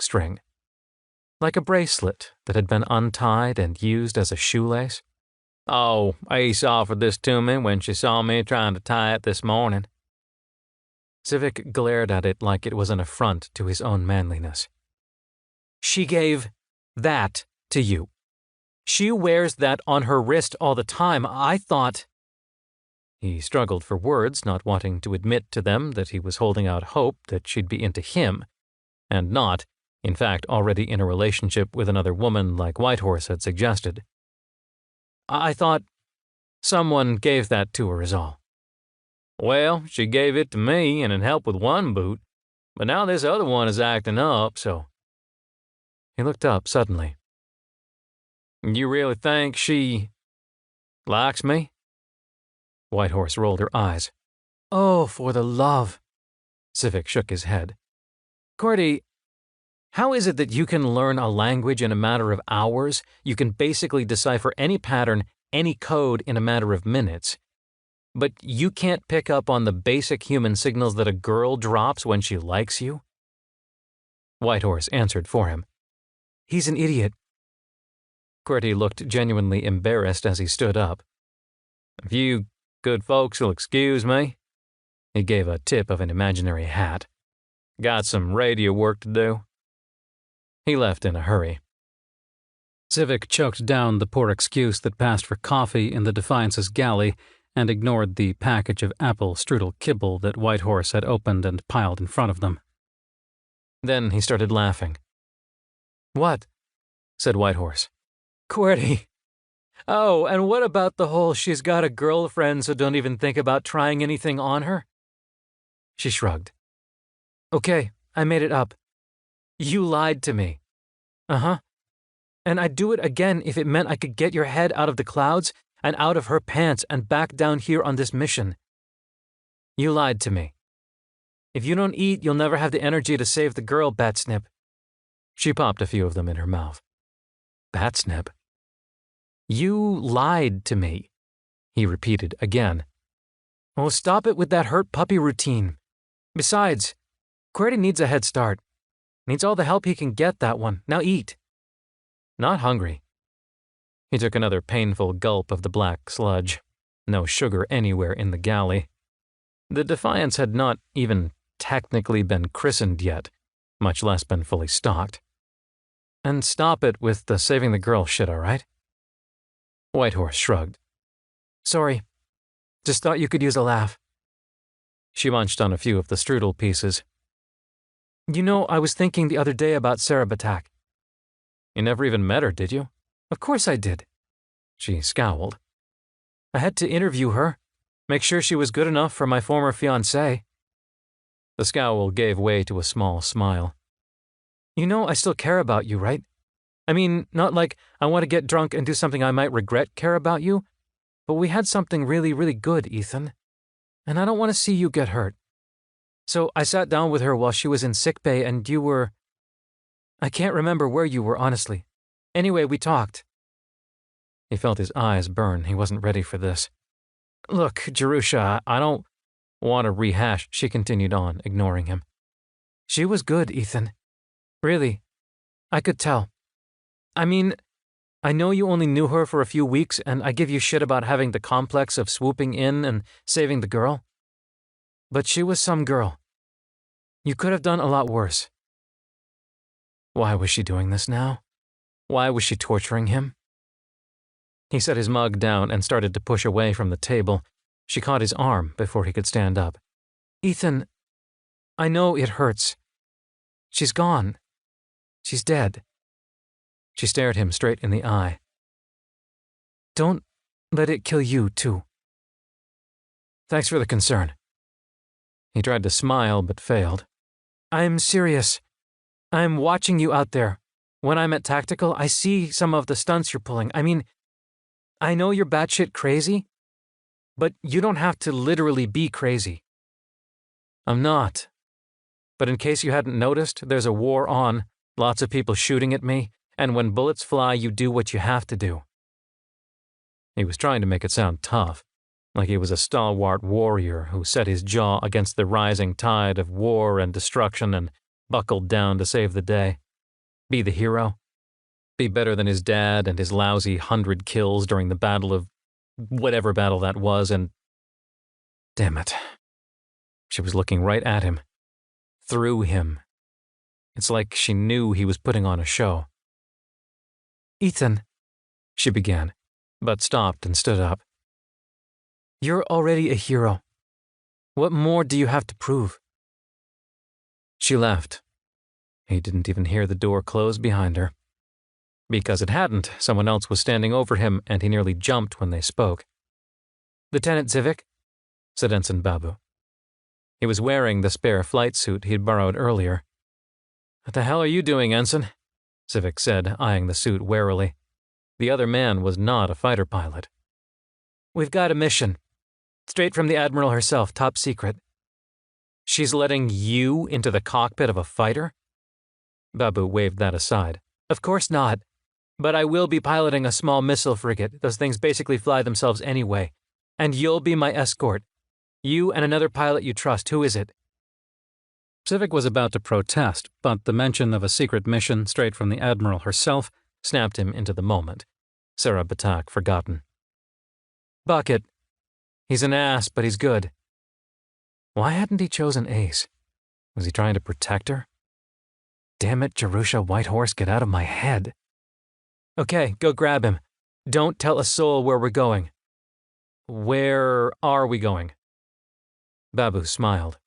string, like a bracelet that had been untied and used as a shoelace. "Oh, Ace offered this to me when she saw me trying to tie it this morning." Civic glared at it like it was an affront to his own manliness. "She gave that to you. She wears that on her wrist all the time. I thought—" He struggled for words, not wanting to admit to them that he was holding out hope that she'd be into him, and not, in fact, already in a relationship with another woman like Whitehorse had suggested. "I thought someone gave that to her is all." "Well, she gave it to me and it helped with one boot, but now this other one is acting up, so—" He looked up suddenly. "You really think she likes me?" Whitehorse rolled her eyes. "Oh, for the love." Civic shook his head. "QWERTY, how is it that you can learn a language in a matter of hours? You can basically decipher any pattern, any code in a matter of minutes. But you can't pick up on the basic human signals that a girl drops when she likes you?" Whitehorse answered for him. "He's an idiot." QWERTY looked genuinely embarrassed as he stood up. "If you good folks will excuse me." He gave a tip of an imaginary hat. "Got some radio work to do." He left in a hurry. Civic choked down the poor excuse that passed for coffee in the Defiance's galley and ignored the package of apple strudel kibble that Whitehorse had opened and piled in front of them. Then he started laughing. "What?" said Whitehorse. "QWERTY. Oh, and what about the whole she's got a girlfriend so don't even think about trying anything on her?" She shrugged. "Okay, I made it up. You lied to me." "Uh-huh. And I'd do it again if it meant I could get your head out of the clouds and out of her pants and back down here on this mission. You lied to me. If you don't eat, you'll never have the energy to save the girl, Batsnip." She popped a few of them in her mouth. "Batsnip?" "You lied to me," he repeated again. "Oh, stop it with that hurt puppy routine. Besides, QWERTY needs a head start. Needs all the help he can get, that one. Now eat." "Not hungry." He took another painful gulp of the black sludge. No sugar anywhere in the galley. The Defiance had not even technically been christened yet, much less been fully stocked. "And stop it with the saving the girl shit, all right?" Whitehorse shrugged. "Sorry. Just thought you could use a laugh." She munched on a few of the strudel pieces. "You know, I was thinking the other day about Sarah Batak." "You never even met her, did you?" "Of course I did." She scowled. "I had to interview her, make sure she was good enough for my former fiancé." The scowl gave way to a small smile. "You know I still care about you, right? I mean, not like I want to get drunk and do something I might regret care about you, but we had something really, really good, Ethan. And I don't want to see you get hurt. So I sat down with her while she was in sickbay and you were— I can't remember where you were, honestly. Anyway, we talked." He felt his eyes burn. He wasn't ready for this. "Look, Jerusha, I don't want to rehash," she continued on, ignoring him. "She was good, Ethan. Really. I could tell. I mean, I know you only knew her for a few weeks, and I give you shit about having the complex of swooping in and saving the girl. But she was some girl. You could have done a lot worse." Why was she doing this now? Why was she torturing him? He set his mug down and started to push away from the table. She caught his arm before he could stand up. "Ethan, I know it hurts. She's gone. She's dead." She stared him straight in the eye. "Don't let it kill you, too." "Thanks for the concern." He tried to smile but failed. "I'm serious. I'm watching you out there. When I'm at Tactical, I see some of the stunts you're pulling. I mean, I know you're batshit crazy, but you don't have to literally be crazy." "I'm not. But in case you hadn't noticed, there's a war on, lots of people shooting at me, and when bullets fly, you do what you have to do." He was trying to make it sound tough, like he was a stalwart warrior who set his jaw against the rising tide of war and destruction and buckled down to save the day. Be the hero? Be better than his dad and his lousy 100 kills during the battle of whatever battle that was, and damn it. She was looking right at him. Through him. It's like she knew he was putting on a show. Ethan, she began, but stopped and stood up. You're already a hero. What more do you have to prove? She left. He didn't even hear the door close behind her. Because it hadn't, someone else was standing over him, and he nearly jumped when they spoke. Lieutenant Zivik, said Ensign Babu. He was wearing the spare flight suit he'd borrowed earlier. What the hell are you doing, Ensign? Zivik said, eyeing the suit warily. The other man was not a fighter pilot. We've got a mission. Straight from the Admiral herself, top secret. She's letting you into the cockpit of a fighter? Babu waved that aside. Of course not. But I will be piloting a small missile frigate. Those things basically fly themselves anyway. And you'll be my escort. You and another pilot you trust. Who is it? Zivik was about to protest, but the mention of a secret mission straight from the Admiral herself snapped him into the moment. Sarah Batak forgotten. Bucket. He's an ass, but he's good. Why hadn't he chosen Ace? Was he trying to protect her? Damn it, Jerusha Whitehorse, get out of my head. Okay, go grab him. Don't tell a soul where we're going. Where are we going? Babu smiled.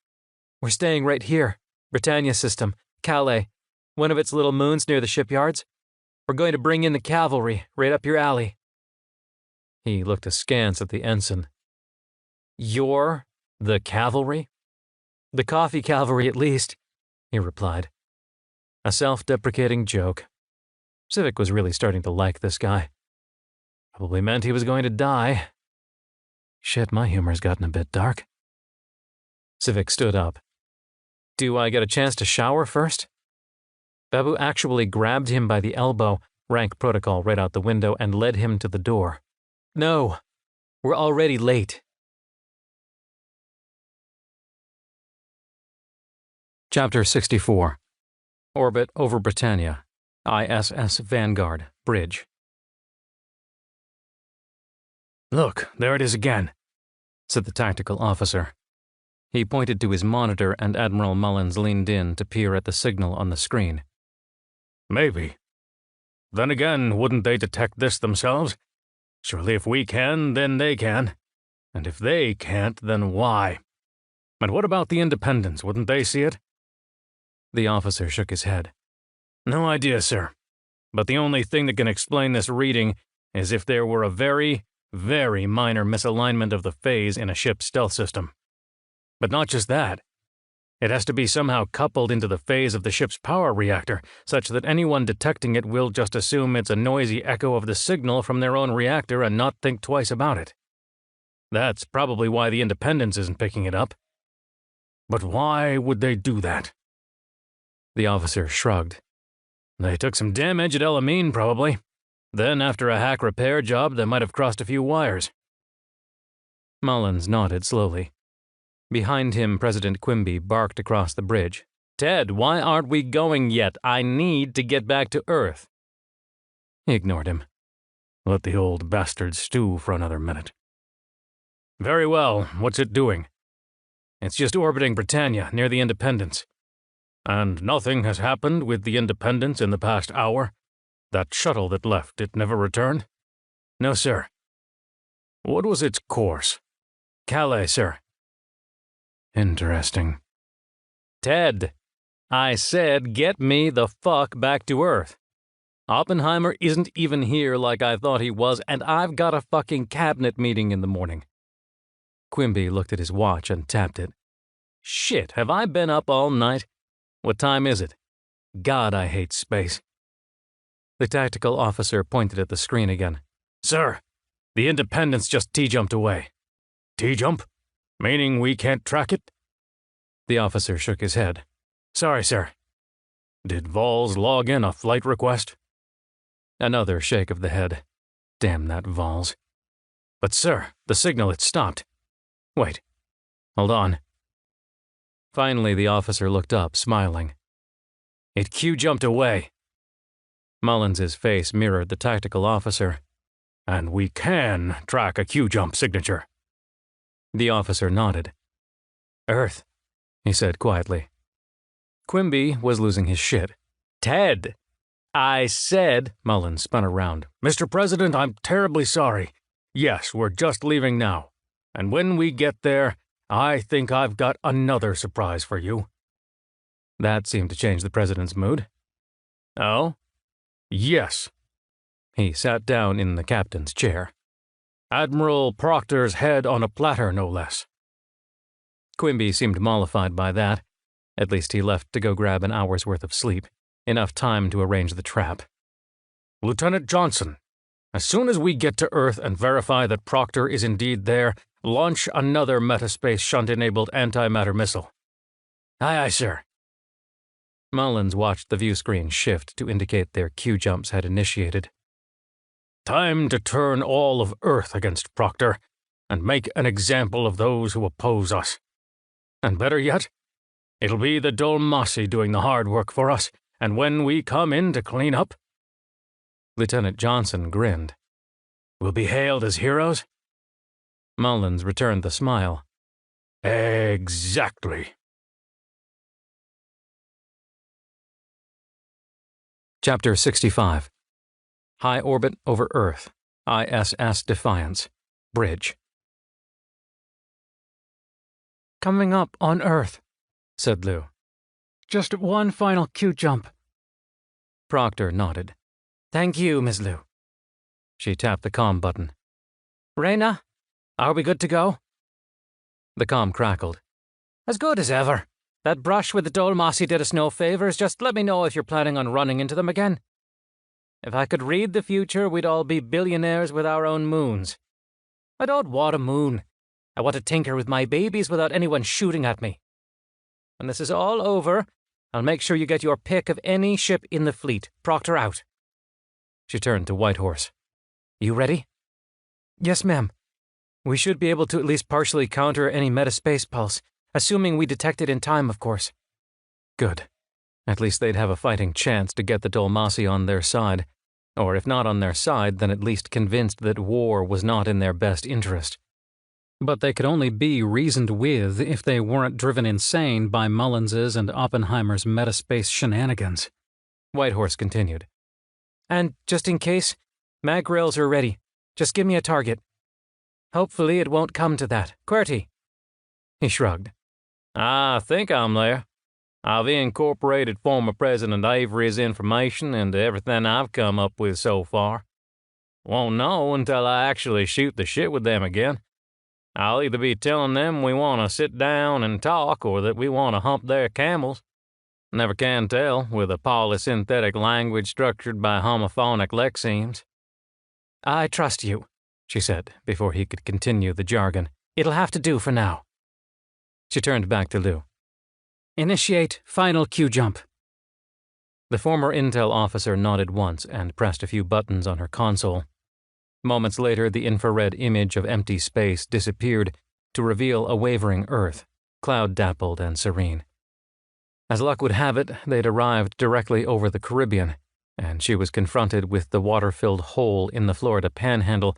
We're staying right here. Britannia system, Calais, one of its little moons near the shipyards. We're going to bring in the cavalry, right up your alley. He looked askance at the ensign. You're the cavalry? The coffee cavalry, at least, he replied. A self-deprecating joke. Zivik was really starting to like this guy. Probably meant he was going to die. Shit, my humor's gotten a bit dark. Zivik stood up. Do I get a chance to shower first? Babu actually grabbed him by the elbow, rank protocol right out the window, and led him to the door. No, we're already late. Chapter 64. Orbit over Britannia. ISS Vanguard, Bridge. Look, there it is again, said the tactical officer. He pointed to his monitor, and Admiral Mullins leaned in to peer at the signal on the screen. Maybe. Then again, wouldn't they detect this themselves? Surely if we can, then they can. And if they can't, then why? And what about the Independents? Wouldn't they see it? The officer shook his head. No idea, sir. But the only thing that can explain this reading is if there were a very, very minor misalignment of the phase in a ship's stealth system. But not just that. It has to be somehow coupled into the phase of the ship's power reactor, such that anyone detecting it will just assume it's a noisy echo of the signal from their own reactor and not think twice about it. That's probably why the Independence isn't picking it up. But why would they do that? The officer shrugged. They took some damage at El Amin, probably. Then, after a hack repair job, they might have crossed a few wires. Mullins nodded slowly. Behind him, President Quimby barked across the bridge. Ted, why aren't we going yet? I need to get back to Earth. He ignored him. Let the old bastard stew for another minute. Very well, what's it doing? It's just orbiting Britannia, near the Independence. And nothing has happened with the Independence in the past hour? That shuttle that left, it never returned? No, sir. What was its course? Calais, sir. Interesting. Ted, I said get me the fuck back to Earth. Oppenheimer isn't even here like I thought he was, and I've got a fucking cabinet meeting in the morning. Quimby looked at his watch and tapped it. Shit, have I been up all night? What time is it? God, I hate space. The tactical officer pointed at the screen again. Sir, the Independence just T-jumped away. T-jump? Meaning we can't track it? The officer shook his head. Sorry, sir. Did Vols log in a flight request? Another shake of the head. Damn that Vols. But sir, the signal had stopped. Wait. Hold on. Finally, the officer looked up, smiling. It Q-jumped away. Mullins's face mirrored the tactical officer. "And we can track a Q-jump signature." The officer nodded. "Earth," he said quietly. Quimby was losing his shit. "Ted! I said," Mullins spun around. "Mr. President, I'm terribly sorry. Yes, we're just leaving now. And when we get there, I think I've got another surprise for you." That seemed to change the president's mood. "Oh?" "Yes." He sat down in the captain's chair. "Admiral Proctor's head on a platter, no less." Quimby seemed mollified by that. At least he left to go grab an hour's worth of sleep, enough time to arrange the trap. "Lieutenant Johnson, as soon as we get to Earth and verify that Proctor is indeed there, launch another metaspace shunt-enabled antimatter missile." "Aye, aye, sir." Mullins watched the viewscreen shift to indicate their Q-jumps had initiated. "Time to turn all of Earth against Proctor and make an example of those who oppose us. And better yet, it'll be the Dolmasi doing the hard work for us, and when we come in to clean up..." Lieutenant Johnson grinned. "We'll be hailed as heroes?" Mullins returned the smile. "Exactly." Chapter 65. High Orbit Over Earth, ISS Defiance, Bridge. "Coming up on Earth," said Lou. "Just one final Q-jump." Proctor nodded. "Thank you, Miss Lou." She tapped the comm button. "Reyna, are we good to go?" The comm crackled. "As good as ever. That brush with the Dolmasi did us no favors. Just let me know if you're planning on running into them again. If I could read the future, we'd all be billionaires with our own moons. I don't want a moon. I want to tinker with my babies without anyone shooting at me. When this is all over, I'll make sure you get your pick of any ship in the fleet. Proctor out." She turned to Whitehorse. "You ready?" "Yes, ma'am. We should be able to at least partially counter any metaspace pulse, assuming we detect it in time, of course." Good. At least they'd have a fighting chance to get the Dolmasi on their side. Or if not on their side, then at least convinced that war was not in their best interest. But they could only be reasoned with if they weren't driven insane by Mullins's and Oppenheimer's metaspace shenanigans. Whitehorse continued. "And just in case, mag rails are ready. Just give me a target. Hopefully it won't come to that. QWERTY." He shrugged. "I think I'm there. I've incorporated former President Avery's information into everything I've come up with so far. Won't know until I actually shoot the shit with them again. I'll either be telling them we want to sit down and talk or that we want to hump their camels. Never can tell with a polysynthetic language structured by homophonic lexemes." "I trust you," she said before he could continue the jargon. "It'll have to do for now." She turned back to Lou. "Initiate final Q-jump." The former intel officer nodded once and pressed a few buttons on her console. Moments later, the infrared image of empty space disappeared to reveal a wavering Earth, cloud-dappled and serene. As luck would have it, they'd arrived directly over the Caribbean, and she was confronted with the water-filled hole in the Florida Panhandle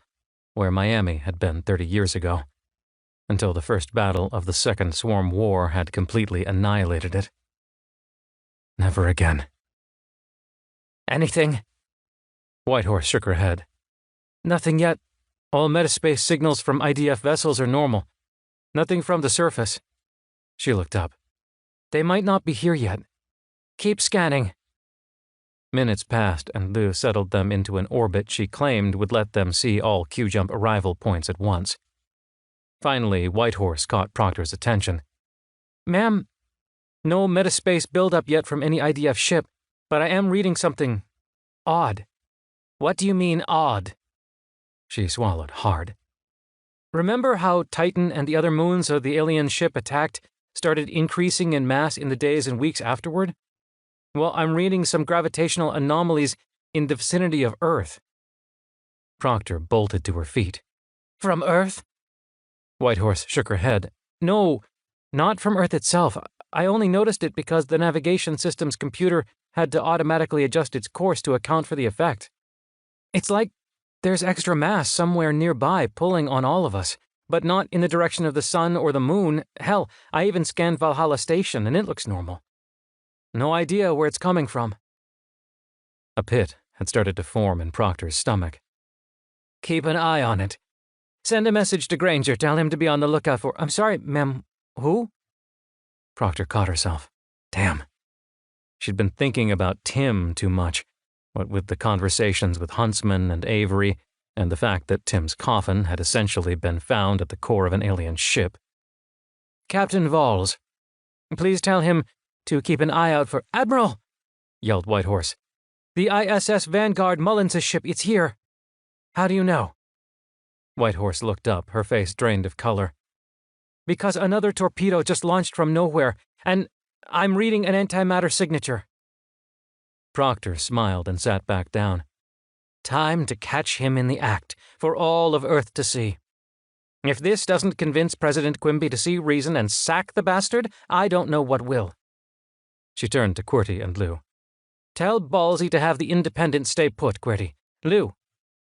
where Miami had been 30 years ago, until the first battle of the Second Swarm War had completely annihilated it. Never again. "Anything?" Whitehorse shook her head. "Nothing yet. All metaspace signals from IDF vessels are normal. Nothing from the surface." She looked up. "They might not be here yet. Keep scanning." Minutes passed, and Lou settled them into an orbit she claimed would let them see all Q-jump arrival points at once. Finally, Whitehorse caught Proctor's attention. "Ma'am, no metaspace buildup yet from any IDF ship, but I am reading something odd." "What do you mean, odd?" She swallowed hard. "Remember how Titan and the other moons of the alien ship attacked started increasing in mass in the days and weeks afterward? Well, I'm reading some gravitational anomalies in the vicinity of Earth." Proctor bolted to her feet. "From Earth?" Whitehorse shook her head. "No, not from Earth itself. I only noticed it because the navigation system's computer had to automatically adjust its course to account for the effect. It's like there's extra mass somewhere nearby pulling on all of us, but not in the direction of the sun or the moon. Hell, I even scanned Valhalla Station and it looks normal. No idea where it's coming from. A pit had started to form in Proctor's stomach. Keep an eye on it. Send a message to Granger, tell him to be on the lookout for— I'm sorry, ma'am, who? Proctor caught herself. Damn. She'd been thinking about Tim too much, what with the conversations with Huntsman and Avery, and the fact that Tim's coffin had essentially been found at the core of an alien ship. Captain Valls, please tell him to keep an eye out for— Admiral! Yelled Whitehorse. The ISS Vanguard Mullins' ship, it's here. How do you know? Whitehorse looked up, her face drained of color. Because another torpedo just launched from nowhere, and I'm reading an antimatter signature. Proctor smiled and sat back down. Time to catch him in the act, for all of Earth to see. If this doesn't convince President Quimby to see reason and sack the bastard, I don't know what will. She turned to Qwerty and Lou. Tell Ballsy to have the Independent stay put, Qwerty. Lou,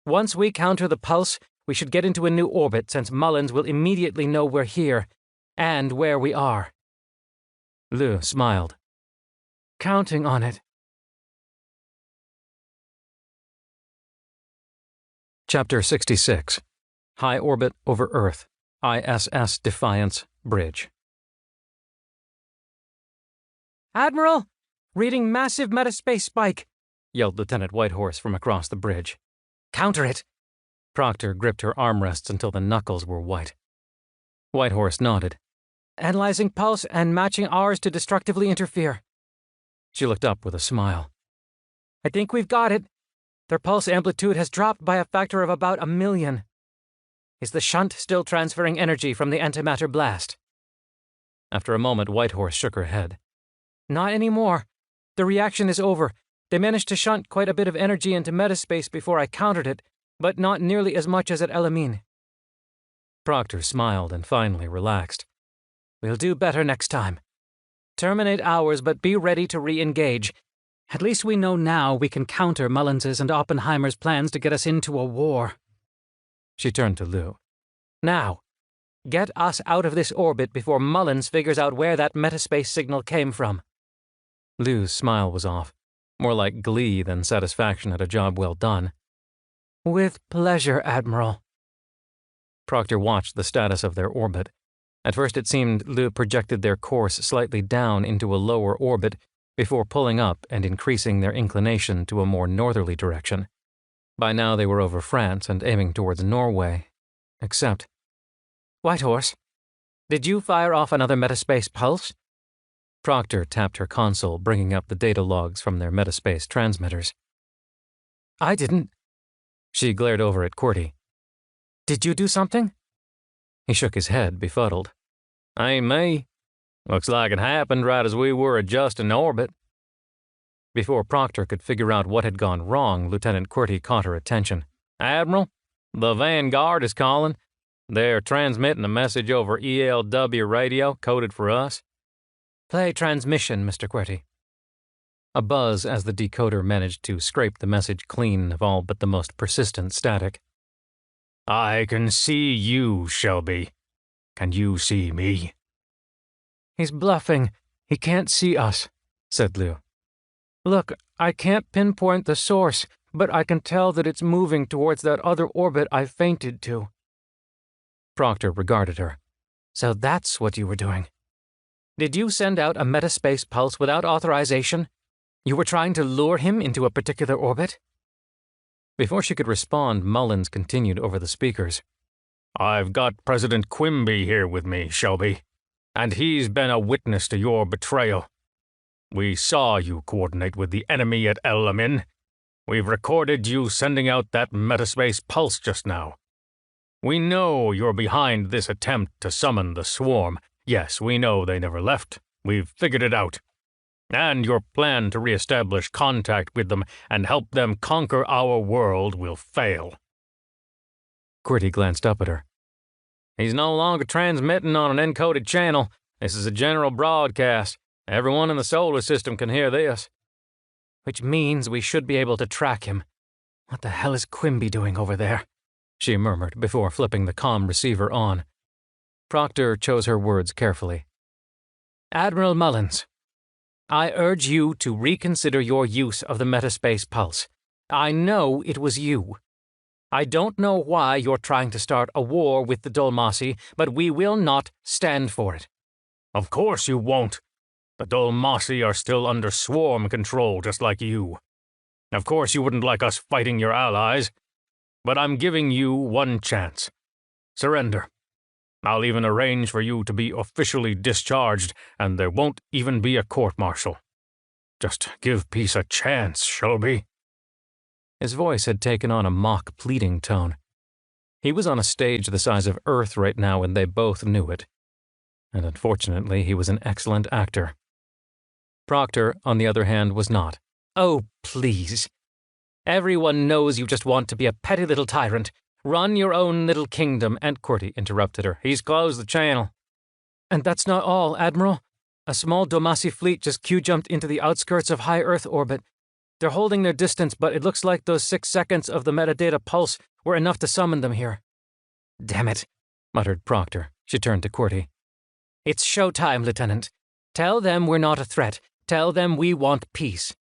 once we counter the pulse, we should get into a new orbit since Mullins will immediately know we're here, and where we are. Lou smiled. Counting on it. Chapter 66. High Orbit over Earth. ISS Defiance Bridge. Admiral! Reading massive metaspace spike! Yelled Lieutenant Whitehorse from across the bridge. Counter it! Proctor gripped her armrests until the knuckles were white. Whitehorse nodded. Analyzing pulse and matching ours to destructively interfere. She looked up with a smile. I think we've got it. Their pulse amplitude has dropped by a factor of about 1,000,000. Is the shunt still transferring energy from the antimatter blast? After a moment, Whitehorse shook her head. Not anymore. The reaction is over. They managed to shunt quite a bit of energy into metaspace before I countered it, but not nearly as much as at Elamine. Proctor smiled and finally relaxed. We'll do better next time. Terminate ours, but be ready to re-engage. At least we know now we can counter Mullins's and Oppenheimer's plans to get us into a war. She turned to Lou. Now, get us out of this orbit before Mullins figures out where that metaspace signal came from. Lou's smile was off, more like glee than satisfaction at a job well done. With pleasure, Admiral. Proctor watched the status of their orbit. At first it seemed Lou projected their course slightly down into a lower orbit before pulling up and increasing their inclination to a more northerly direction. By now they were over France and aiming towards Norway. Except— Whitehorse, did you fire off another metaspace pulse? Proctor tapped her console, bringing up the data logs from their metaspace transmitters. I didn't. She glared over at Qwerty. Did you do something? He shook his head, befuddled. Ain't me. Looks like it happened right as we were adjusting orbit. Before Proctor could figure out what had gone wrong, Lieutenant Qwerty caught her attention. Admiral, the Vanguard is calling. They're transmitting a message over ELW radio, coded for us. Play transmission, Mr. Qwerty. A buzz as the decoder managed to scrape the message clean of all but the most persistent static. I can see you, Shelby. Can you see me? He's bluffing. He can't see us, said Lou. Look, I can't pinpoint the source, but I can tell that it's moving towards that other orbit I fainted to. Proctor regarded her. So that's what you were doing. Did you send out a metaspace pulse without authorization? You were trying to lure him into a particular orbit? Before she could respond, Mullins continued over the speakers. I've got President Quimby here with me, Shelby, and he's been a witness to your betrayal. We saw you coordinate with the enemy at El Amin. We've recorded you sending out that metaspace pulse just now. We know you're behind this attempt to summon the swarm. Yes, we know they never left. We've figured it out. And your plan to reestablish contact with them and help them conquer our world will fail. Qwerty glanced up at her. He's no longer transmitting on an encoded channel. This is a general broadcast. Everyone in the solar system can hear this. which means we should be able to track him. What the hell is Quimby doing over there? She murmured before flipping the comm receiver on. Proctor chose her words carefully. Admiral Mullins, I urge you to reconsider your use of the metaspace pulse. I know it was you. I don't know why you're trying to start a war with the Dulmasi, but we will not stand for it. Of course you won't. The Dulmasi are still under swarm control, just like you. Of course you wouldn't like us fighting your allies, but I'm giving you one chance. Surrender. I'll even arrange for you to be officially discharged, and there won't even be a court-martial. Just give peace a chance, Shelby. His voice had taken on a mock pleading tone. He was on a stage the size of Earth right now, and they both knew it. And unfortunately, he was an excellent actor. Proctor, on the other hand, was not. Oh, please. Everyone knows you just want to be a petty little tyrant. Run your own little kingdom, and Qwerty interrupted her. He's closed the channel. And that's not all, Admiral. A small Dulmasi fleet just Q-jumped into the outskirts of high Earth orbit. They're holding their distance, but it looks like those 6 seconds of the metadata pulse were enough to summon them here. Damn it, muttered Proctor. She turned to Qwerty. It's showtime, Lieutenant. Tell them we're not a threat. Tell them we want peace.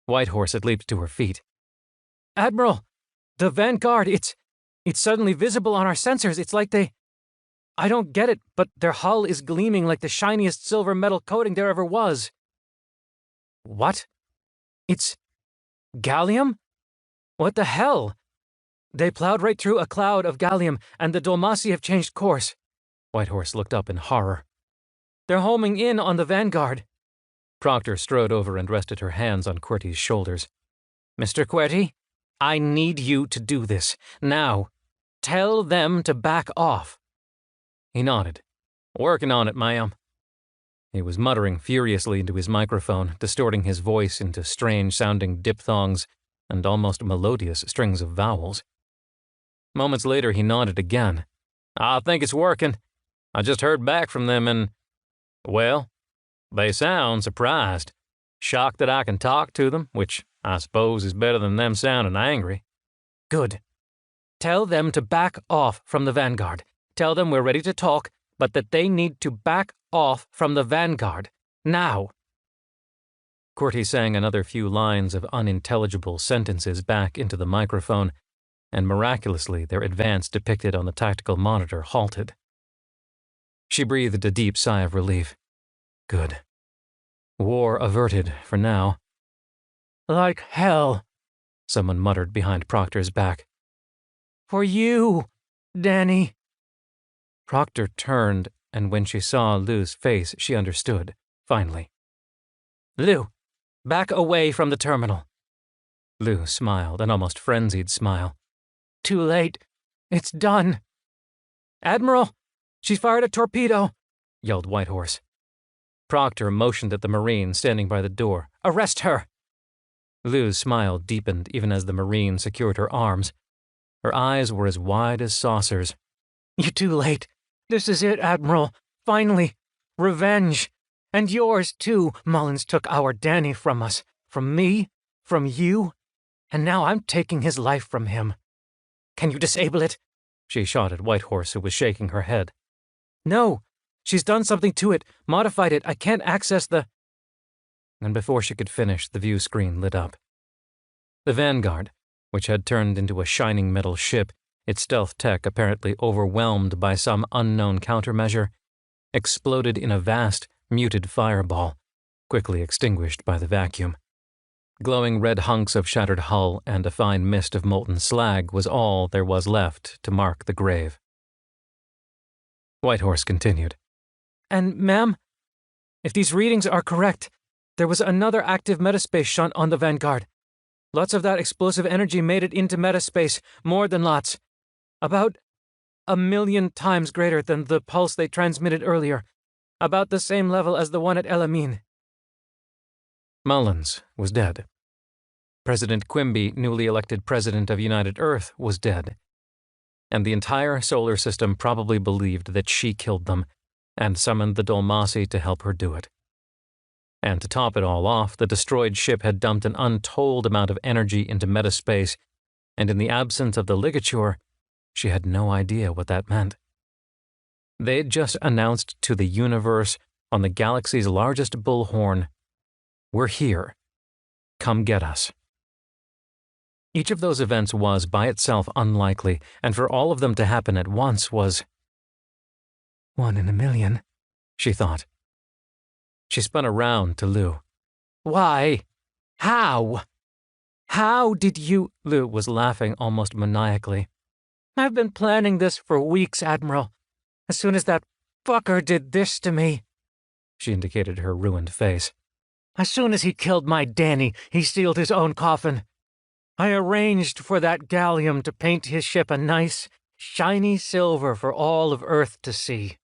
Whitehorse had leaped to her feet. Admiral, the Vanguard, it's suddenly visible on our sensors. It's like I don't get it, but their hull is gleaming like the shiniest silver metal coating there ever was. What? It's gallium? What the hell? They plowed right through a cloud of gallium, and the Dulmasi have changed course. Whitehorse looked up in horror. They're homing in on the Vanguard. Proctor strode over and rested her hands on Qwerty's shoulders. Mr. Qwerty, I need you to do this. Now, tell them to back off. He nodded. Working on it, ma'am. He was muttering furiously into his microphone, distorting his voice into strange-sounding diphthongs and almost melodious strings of vowels. Moments later, he nodded again. I think it's working. I just heard back from them and, well, they sound surprised. Shocked that I can talk to them, which I suppose is better than them sounding angry. Good. Tell them to back off from the Vanguard. Tell them we're ready to talk, but that they need to back off from the Vanguard. Now. Qwerty sang another few lines of unintelligible sentences back into the microphone, and miraculously their advance depicted on the tactical monitor halted. She breathed a deep sigh of relief. Good. War averted for now. Like hell, someone muttered behind Proctor's back. For you, Danny. Proctor turned, and when she saw Lou's face, she understood, finally. Lou, back away from the terminal. Lou smiled, an almost frenzied smile. Too late. It's done. Admiral, she's fired a torpedo, yelled Whitehorse. Proctor motioned at the Marine standing by the door. Arrest her! Lou's smile deepened even as the Marine secured her arms. Her eyes were as wide as saucers. You're too late. This is it, Admiral. Finally. Revenge. And yours, too. Mullins took our Danny from us. From me. From you. And now I'm taking his life from him. Can you disable it? She shot at Whitehorse, who was shaking her head. No. She's done something to it. Modified it. I can't access the... And before she could finish, the view screen lit up. The Vanguard, which had turned into a shining metal ship, its stealth tech apparently overwhelmed by some unknown countermeasure, exploded in a vast, muted fireball, quickly extinguished by the vacuum. Glowing red hunks of shattered hull and a fine mist of molten slag was all there was left to mark the grave. Whitehorse continued. And, ma'am, if these readings are correct, there was another active metaspace shunt on the Vanguard. Lots of that explosive energy made it into metaspace, more than lots. About 1,000,000 times greater than the pulse they transmitted earlier. About the same level as the one at El Amin. Mullins was dead. President Quimby, newly elected president of United Earth, was dead. And the entire solar system probably believed that she killed them, and summoned the Dulmasi to help her do it. And to top it all off, the destroyed ship had dumped an untold amount of energy into metaspace, and in the absence of the ligature, she had no idea what that meant. They had just announced to the universe on the galaxy's largest bullhorn, "We're here. Come get us." Each of those events was, by itself, unlikely, and for all of them to happen at once was 1 in a million, she thought. She spun around to Lou. "Why? How? How did you—" Lou was laughing almost maniacally. "I've been planning this for weeks, Admiral. As soon as that fucker did this to me," she indicated her ruined face. "As soon as he killed my Danny, he sealed his own coffin. I arranged for that gallium to paint his ship a nice, shiny silver for all of Earth to see.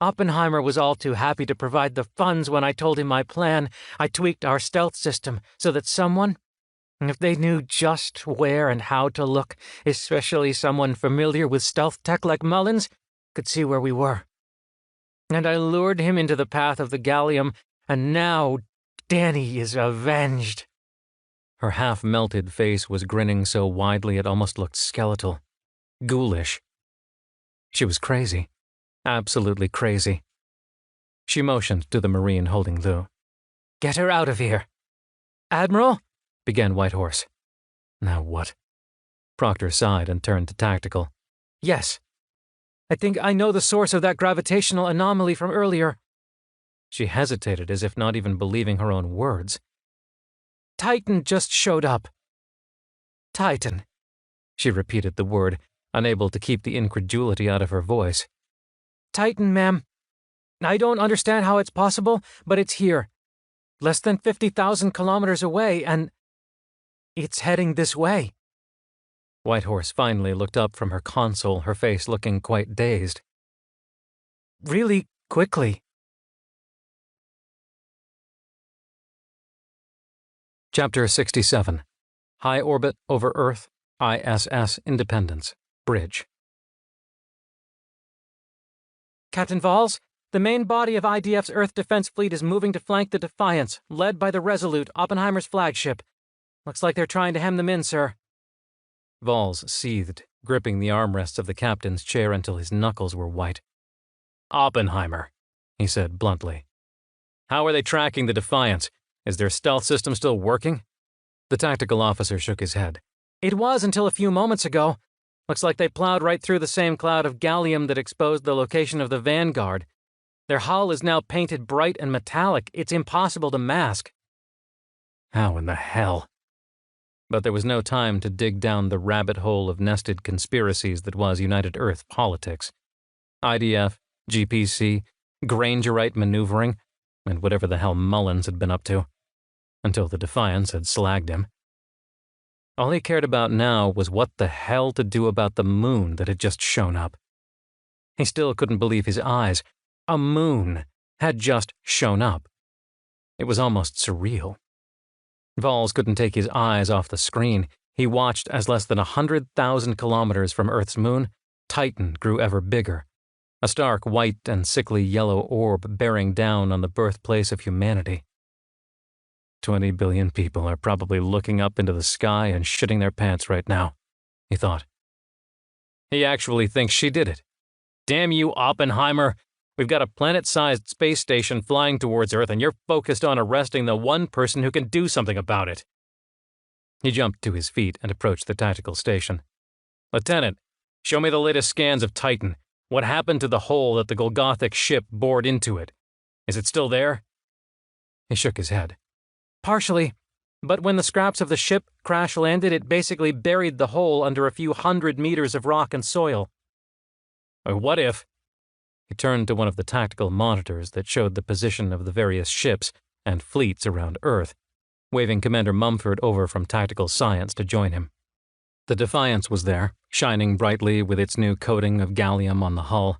Oppenheimer was all too happy to provide the funds when I told him my plan. I tweaked our stealth system so that someone, if they knew just where and how to look, especially someone familiar with stealth tech like Mullins, could see where we were. And I lured him into the path of the gallium, and now Danny is avenged." Her half-melted face was grinning so widely it almost looked skeletal, ghoulish. She was crazy. Absolutely crazy. She motioned to the Marine holding Lou. "Get her out of here." "Admiral?" began Whitehorse. "Now what?" Proctor sighed and turned to Tactical. "Yes. I think I know the source of that gravitational anomaly from earlier." She hesitated as if not even believing her own words. "Titan just showed up." "Titan." She repeated the word, unable to keep the incredulity out of her voice. "Titan, ma'am. I don't understand how it's possible, but it's here. Less than 50,000 kilometers away, and it's heading this way." Whitehorse finally looked up from her console, her face looking quite dazed. "Really quickly." Chapter 67. High Orbit Over Earth, ISS Independence, Bridge. "Captain Valls, the main body of IDF's Earth Defense Fleet is moving to flank the Defiance, led by the Resolute, Oppenheimer's flagship. Looks like they're trying to hem them in, sir." Valls seethed, gripping the armrests of the captain's chair until his knuckles were white. "Oppenheimer," he said bluntly. "How are they tracking the Defiance? Is their stealth system still working?" The tactical officer shook his head. "It was until a few moments ago. Looks like they plowed right through the same cloud of gallium that exposed the location of the Vanguard. Their hull is now painted bright and metallic. It's impossible to mask." How in the hell? But there was no time to dig down the rabbit hole of nested conspiracies that was United Earth politics. IDF, GPC, Grangerite maneuvering, and whatever the hell Mullins had been up to, until the Defiance had slagged him. All he cared about now was what the hell to do about the moon that had just shown up. He still couldn't believe his eyes. A moon had just shown up. It was almost surreal. Valls couldn't take his eyes off the screen. He watched as less than 100,000 kilometers from Earth's moon, Titan grew ever bigger, a stark white and sickly yellow orb bearing down on the birthplace of humanity. 20 billion people are probably looking up into the sky and shitting their pants right now, he thought. He actually thinks she did it. Damn you, Oppenheimer! We've got a planet-sized space station flying towards Earth, and you're focused on arresting the one person who can do something about it. He jumped to his feet and approached the tactical station. "Lieutenant, show me the latest scans of Titan. What happened to the hole that the Golgothic ship bored into it? Is it still there?" He shook his head. "Partially, but when the scraps of the ship crash-landed, it basically buried the hole under a few 100 meters of rock and soil." "What if—" He turned to one of the tactical monitors that showed the position of the various ships and fleets around Earth, waving Commander Mumford over from Tactical Science to join him. The Defiance was there, shining brightly with its new coating of gallium on the hull.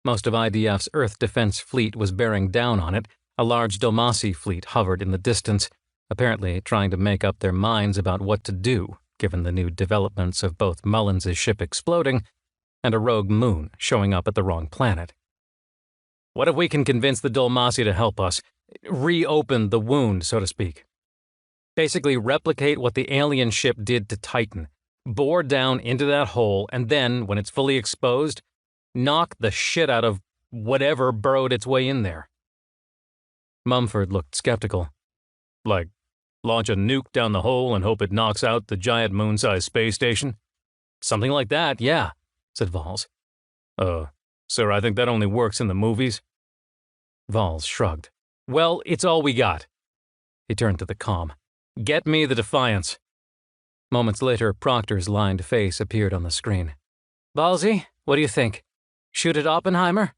Most of IDF's Earth Defense Fleet was bearing down on it. A large Dulmasi fleet hovered in the distance, apparently trying to make up their minds about what to do, given the new developments of both Mullins' ship exploding and a rogue moon showing up at the wrong planet. "What if we can convince the Dulmasi to help us? reopen the wound, so to speak. Basically replicate what the alien ship did to Titan. Bore down into that hole, and then, when it's fully exposed, knock the shit out of whatever burrowed its way in there. Mumford looked skeptical. Like, launch a nuke down the hole and hope it knocks out the giant moon-sized space station? Something like that, yeah, said Valls. Sir, I think that only works in the movies. Valls shrugged. Well, it's all we got. He turned to the comm. Get me the Defiance. Moments later, Proctor's lined face appeared on the screen. Ballsy, what do you think? Shoot at Oppenheimer?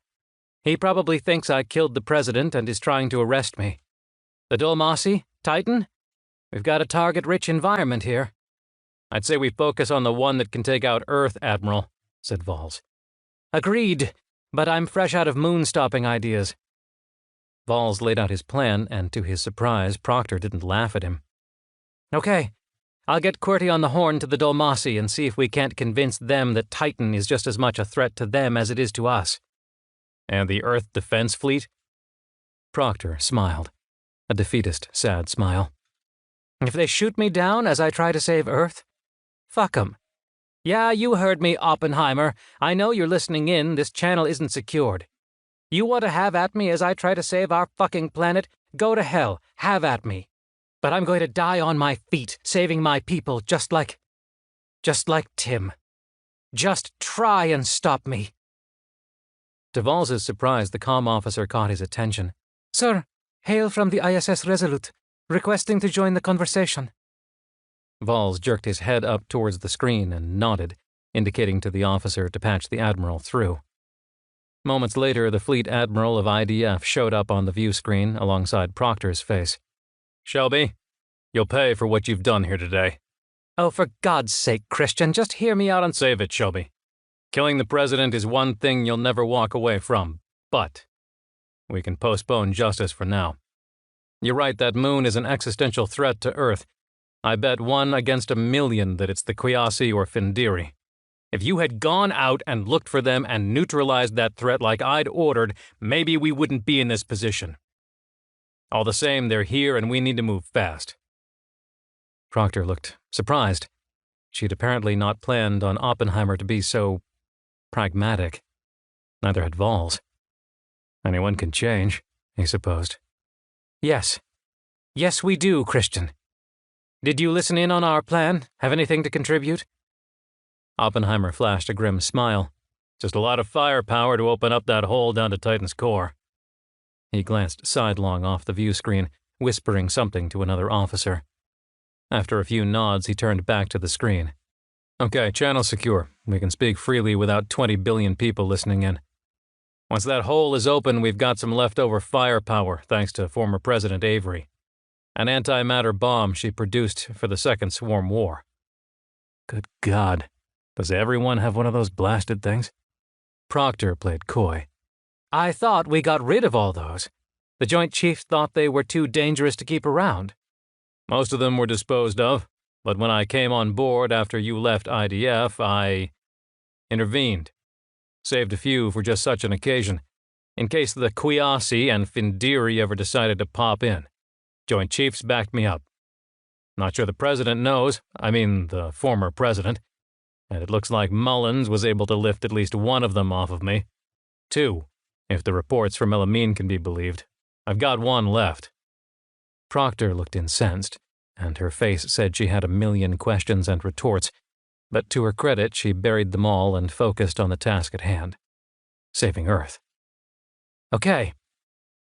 He probably thinks I killed the president and is trying to arrest me. The Dulmasi? Titan? We've got a target-rich environment here. I'd say we focus on the one that can take out Earth, Admiral, said Valls. Agreed, but I'm fresh out of moon-stopping ideas. Valls laid out his plan, and to his surprise, Proctor didn't laugh at him. Okay, I'll get QWERTY on the horn to the Dulmasi and see if we can't convince them that Titan is just as much a threat to them as it is to us. And the Earth Defense Fleet? Proctor smiled, a defeatist, sad smile. If they shoot me down as I try to save Earth? Fuck 'em. Yeah, you heard me, Oppenheimer. I know you're listening in. This channel isn't secured. You want to have at me as I try to save our fucking planet? Go to hell. Have at me. But I'm going to die on my feet, saving my people, just like Tim. Just try and stop me. To Valls' surprise, the comm officer caught his attention. Sir, hail from the ISS Resolute, requesting to join the conversation. Valls jerked his head up towards the screen and nodded, indicating to the officer to patch the Admiral through. Moments later, the Fleet Admiral of IDF showed up on the view screen alongside Proctor's face. Shelby, you'll pay for what you've done here today. Oh, for God's sake, Christian, just hear me out and save it, Shelby. Killing the president is one thing you'll never walk away from, but we can postpone justice for now. You're right, that moon is an existential threat to Earth. I bet 1 against 1,000,000 that it's the Quiasi or Findiri. If you had gone out and looked for them and neutralized that threat like I'd ordered, maybe we wouldn't be in this position. All the same, they're here and we need to move fast. Proctor looked surprised. She'd apparently not planned on Oppenheimer to be so pragmatic. Neither had Valls. Anyone can change, he supposed. Yes. Yes, we do, Christian. Did you listen in on our plan? Have anything to contribute? Oppenheimer flashed a grim smile. Just a lot of firepower to open up that hole down to Titan's core. He glanced sidelong off the view screen, whispering something to another officer. After a few nods, he turned back to the screen. Okay, channel secure. We can speak freely without 20 billion people listening in. Once that hole is open, we've got some leftover firepower, thanks to former President Avery. An antimatter bomb she produced for the Second Swarm War. Good God. Does everyone have one of those blasted things? Proctor played coy. I thought we got rid of all those. The Joint Chiefs thought they were too dangerous to keep around. Most of them were disposed of, but when I came on board after you left IDF, I intervened. Saved a few for just such an occasion, in case the Quiasi and Findiri ever decided to pop in. Joint Chiefs backed me up. Not sure the president knows, the former president, and it looks like Mullins was able to lift at least one of them off of me. 2. If the reports from Elamine can be believed. I've got one left. Proctor looked incensed, and her face said she had 1,000,000 questions and retorts, but to her credit, she buried them all and focused on the task at hand. Saving Earth. Okay.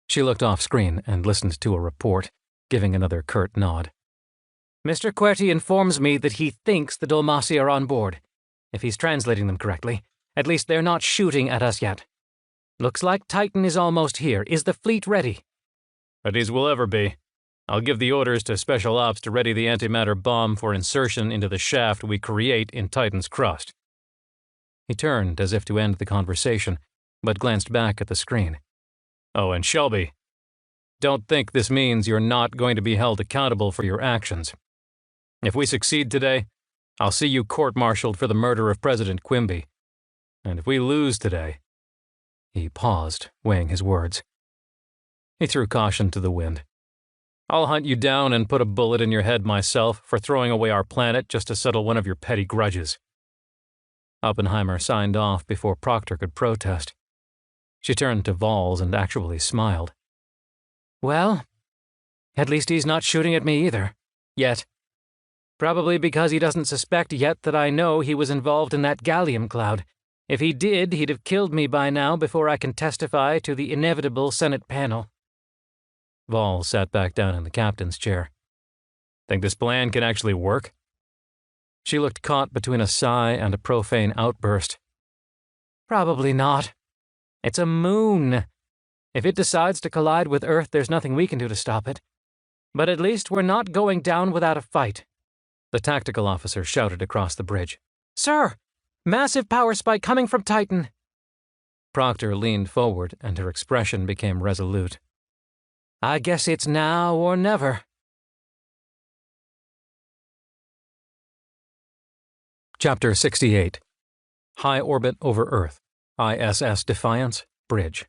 She looked off screen and listened to a report, giving another curt nod. Mr. QWERTY informs me that he thinks the Dulmasi are on board. If he's translating them correctly, at least they're not shooting at us yet. Looks like Titan is almost here. Is the fleet ready? Ready as we'll ever be. I'll give the orders to Special Ops to ready the antimatter bomb for insertion into the shaft we create in Titan's crust. He turned as if to end the conversation, but glanced back at the screen. Oh, and Shelby, don't think this means you're not going to be held accountable for your actions. If we succeed today, I'll see you court-martialed for the murder of President Quimby. And if we lose today... He paused, weighing his words. He threw caution to the wind. I'll hunt you down and put a bullet in your head myself for throwing away our planet just to settle one of your petty grudges. Oppenheimer signed off before Proctor could protest. She turned to Vols and actually smiled. Well, at least he's not shooting at me either. Yet. Probably because he doesn't suspect yet that I know he was involved in that gallium cloud. If he did, he'd have killed me by now before I can testify to the inevitable Senate panel. Vols sat back down in the captain's chair. Think this plan can actually work? She looked caught between a sigh and a profane outburst. Probably not. It's a moon. If it decides to collide with Earth, there's nothing we can do to stop it. But at least we're not going down without a fight. The tactical officer shouted across the bridge. Sir! Massive power spike coming from Titan! Proctor leaned forward, and her expression became resolute. I guess it's now or never. Chapter 68. High Orbit over Earth. ISS Defiance, Bridge.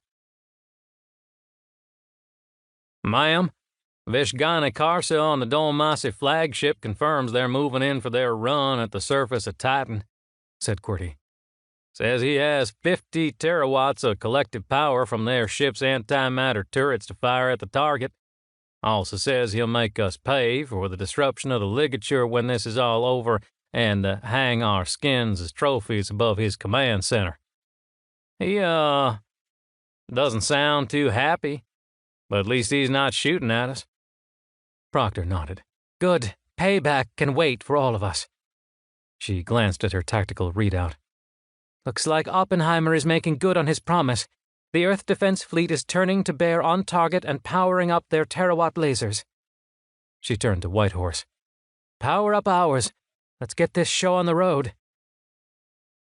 Ma'am, Vishgani Karsa on the Dolmasi flagship confirms they're moving in for their run at the surface of Titan, said Qwerty. Says he has 50 terawatts of collective power from their ship's antimatter turrets to fire at the target. Also says he'll make us pay for the disruption of the ligature when this is all over and hang our skins as trophies above his command center. He, doesn't sound too happy, but at least he's not shooting at us. Proctor nodded. Good. Payback can wait for all of us. She glanced at her tactical readout. Looks like Oppenheimer is making good on his promise. The Earth Defense Fleet is turning to bear on target and powering up their terawatt lasers. She turned to Whitehorse. Power up ours. Let's get this show on the road.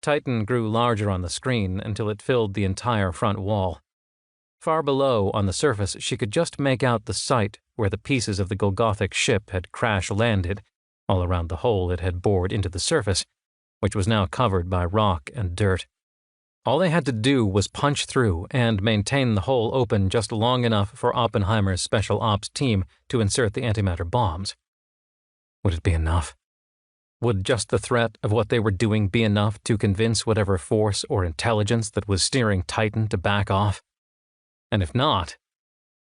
Titan grew larger on the screen until it filled the entire front wall. Far below, on the surface, she could just make out the site where the pieces of the Golgothic ship had crash-landed, all around the hole it had bored into the surface, which was now covered by rock and dirt. All they had to do was punch through and maintain the hole open just long enough for Oppenheimer's special ops team to insert the antimatter bombs. Would it be enough? Would just the threat of what they were doing be enough to convince whatever force or intelligence that was steering Titan to back off? And if not,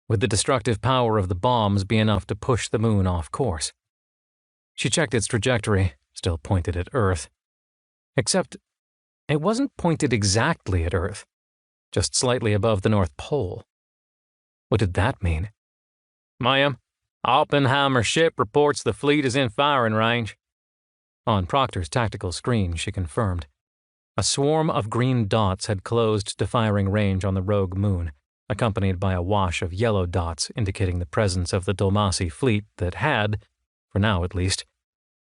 would the destructive power of the bombs be enough to push the moon off course? She checked its trajectory, still pointed at Earth. Except, it wasn't pointed exactly at Earth, just slightly above the North Pole. What did that mean? Ma'am, Oppenheimer's ship reports the fleet is in firing range. On Proctor's tactical screen, she confirmed. A swarm of green dots had closed to firing range on the rogue moon, accompanied by a wash of yellow dots indicating the presence of the Dolmasi fleet that had, for now at least,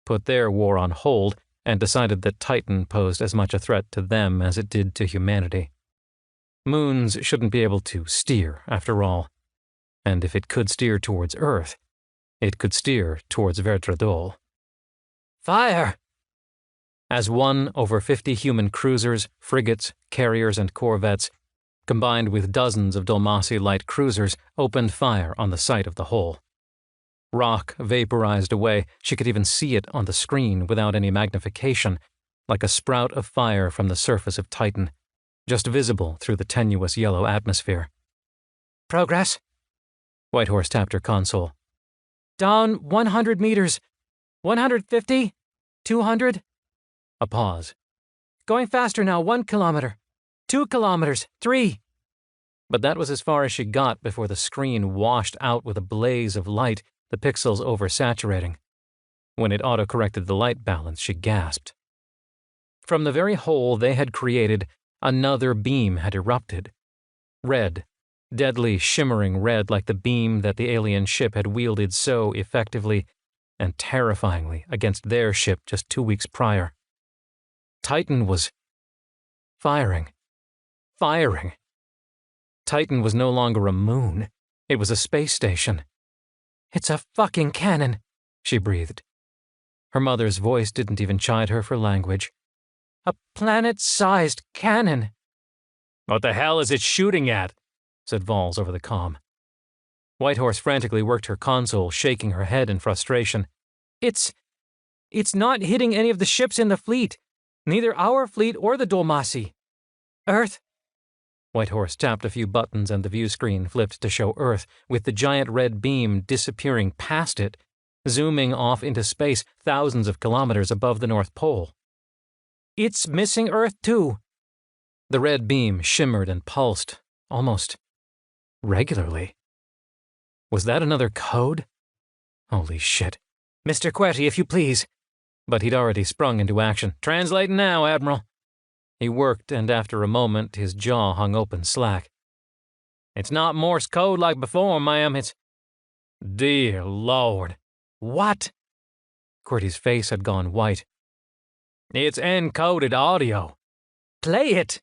put their war on hold and decided that Titan posed as much a threat to them as it did to humanity. Moons shouldn't be able to steer, after all. And if it could steer towards Earth, it could steer towards Verdradol. Fire! As one over 50 human cruisers, frigates, carriers, and corvettes, combined with dozens of Dolmasi light cruisers, opened fire on the site of the hole. Rock vaporized away. She could even see it on the screen without any magnification, like a sprout of fire from the surface of Titan, just visible through the tenuous yellow atmosphere. Progress? Whitehorse tapped her console. Down 100 meters. 150? 200? A pause. Going faster now, 1 kilometer. 2 kilometers. 3. But that was as far as she got before the screen washed out with a blaze of light, the pixels oversaturating. When it auto-corrected the light balance, she gasped. From the very hole they had created, another beam had erupted. Red, deadly shimmering red like the beam that the alien ship had wielded so effectively and terrifyingly against their ship just 2 weeks prior. Titan was firing. Firing. Titan was no longer a moon. It was a space station. It's a fucking cannon, she breathed. Her mother's voice didn't even chide her for language. A planet-sized cannon. What the hell is it shooting at? Said Vols over the comm. Whitehorse frantically worked her console, shaking her head in frustration. It's not hitting any of the ships in the fleet. Neither our fleet or the Dolmasi. Earth. Whitehorse tapped a few buttons and the view screen flipped to show Earth, with the giant red beam disappearing past it, zooming off into space thousands of kilometers above the North Pole. It's missing Earth, too. The red beam shimmered and pulsed, almost regularly. Was that another code? Holy shit. Mr. Quetty, if you please. But he'd already sprung into action. Translating now, Admiral. He worked, and after a moment, his jaw hung open slack. It's not Morse code like before, ma'am. It's... Dear Lord. What? Qwerty's face had gone white. It's encoded audio. Play it.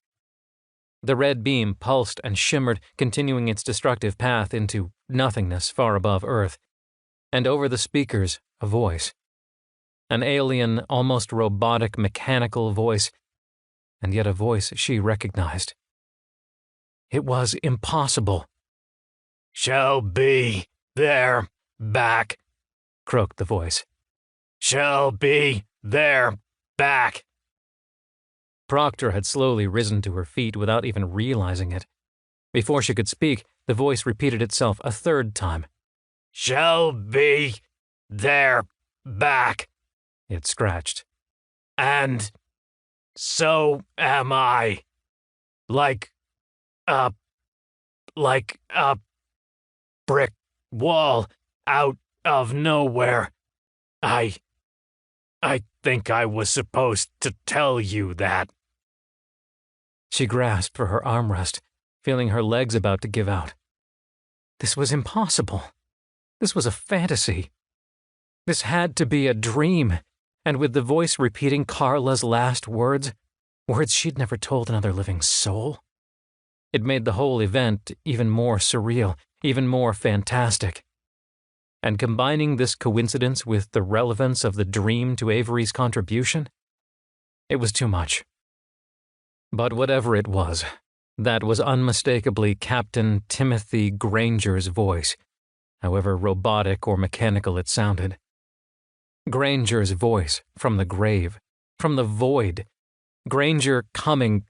The red beam pulsed and shimmered, continuing its destructive path into nothingness far above Earth. And over the speakers, a voice. An alien, almost robotic, mechanical voice, and yet a voice she recognized. It was impossible. Shall be there back, croaked the voice. Shall be there back. Proctor had slowly risen to her feet without even realizing it. Before she could speak, the voice repeated itself a third time. Shall be there back, it scratched. And so am I. Like a brick wall out of nowhere. I think I was supposed to tell you that. She grasped for her armrest, feeling her legs about to give out. This was impossible. This was a fantasy. This had to be a dream, and with the voice repeating Carla's last words, words she'd never told another living soul, it made the whole event even more surreal, even more fantastic. And combining this coincidence with the relevance of the dream to Avery's contribution, it was too much. But whatever it was, that was unmistakably Captain Timothy Granger's voice, however robotic or mechanical it sounded. Granger's voice from the grave, from the void. Granger coming,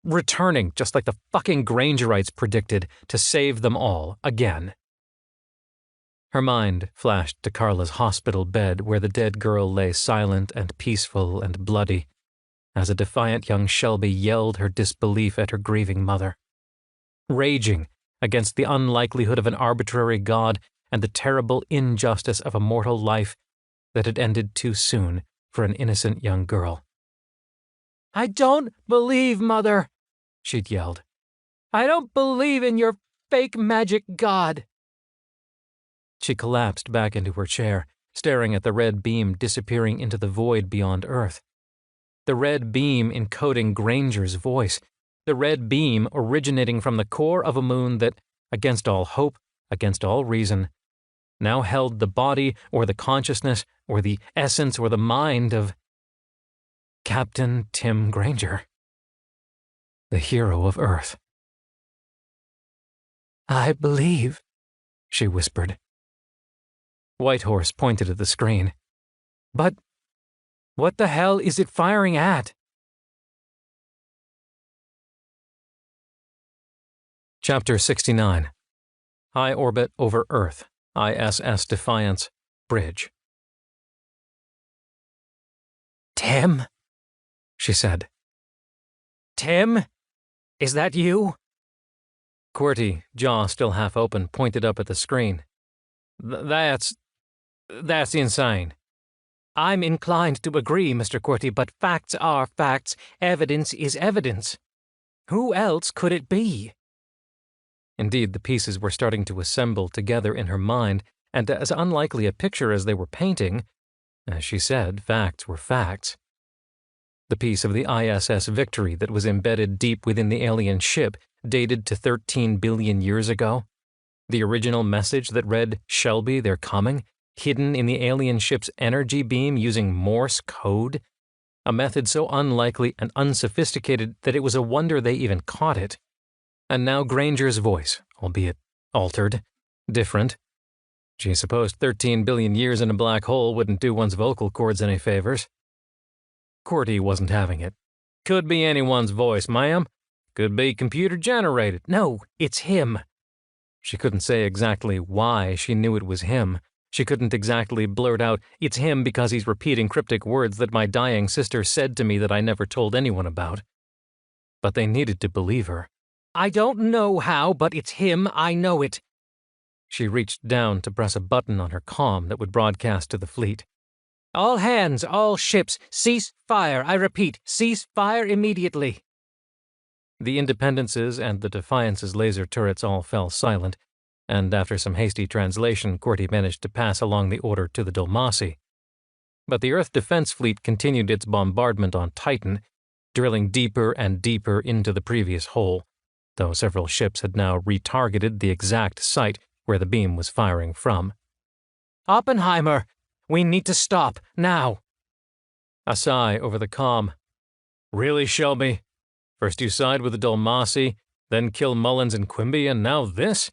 returning just like the fucking Grangerites predicted to save them all again. Her mind flashed to Carla's hospital bed where the dead girl lay silent and peaceful and bloody, as a defiant young Shelby yelled her disbelief at her grieving mother. Raging against the unlikelihood of an arbitrary God and the terrible injustice of a mortal life that had ended too soon for an innocent young girl. I don't believe, Mother, she'd yelled. I don't believe in your fake magic God. She collapsed back into her chair, staring at the red beam disappearing into the void beyond Earth. The red beam encoding Granger's voice, the red beam originating from the core of a moon that, against all hope, against all reason, now held the body or the consciousness or the essence or the mind of Captain Tim Granger, the hero of Earth. I believe, she whispered. Whitehorse pointed at the screen. But what the hell is it firing at? Chapter 69. High Orbit Over Earth, ISS Defiance, Bridge. Tim, she said. Tim? Is that you? Qwerty, jaw still half open, pointed up at the screen. That's insane. I'm inclined to agree, Mr. Qwerty, but facts are facts, evidence is evidence. Who else could it be? Indeed, the pieces were starting to assemble together in her mind, and as unlikely a picture as they were painting, as she said, facts were facts. The piece of the ISS Victory that was embedded deep within the alien ship, dated to 13 billion years ago. The original message that read, Shelby, they're coming, hidden in the alien ship's energy beam using Morse code, a method so unlikely and unsophisticated that it was a wonder they even caught it. And now Granger's voice, albeit altered, Different. She supposed 13 billion years in a black hole wouldn't do one's vocal cords any favors. Qwerty wasn't having it. Could be anyone's voice, ma'am. Could be computer-generated. No, it's him. She couldn't say exactly why she knew it was him. She couldn't exactly blurt out, "It's him because he's repeating cryptic words that my dying sister said to me that I never told anyone about." But they needed to believe her. "I don't know how, but it's him, I know it." She reached down to press a button on her comm that would broadcast to the fleet. "All hands, all ships, cease fire. I repeat, cease fire immediately." The Independence's and the Defiance's laser turrets all fell silent, and after some hasty translation, Qwerty managed to pass along the order to the Dulmasi. But the Earth Defense Fleet continued its bombardment on Titan, drilling deeper and deeper into the previous hole, though several ships had now retargeted the exact site where the beam was firing from. "Oppenheimer! We need to stop, now!" A sigh over the comm. "Really, Shelby? First you side with the Dulmasi, then kill Mullins and Quimby, and now this?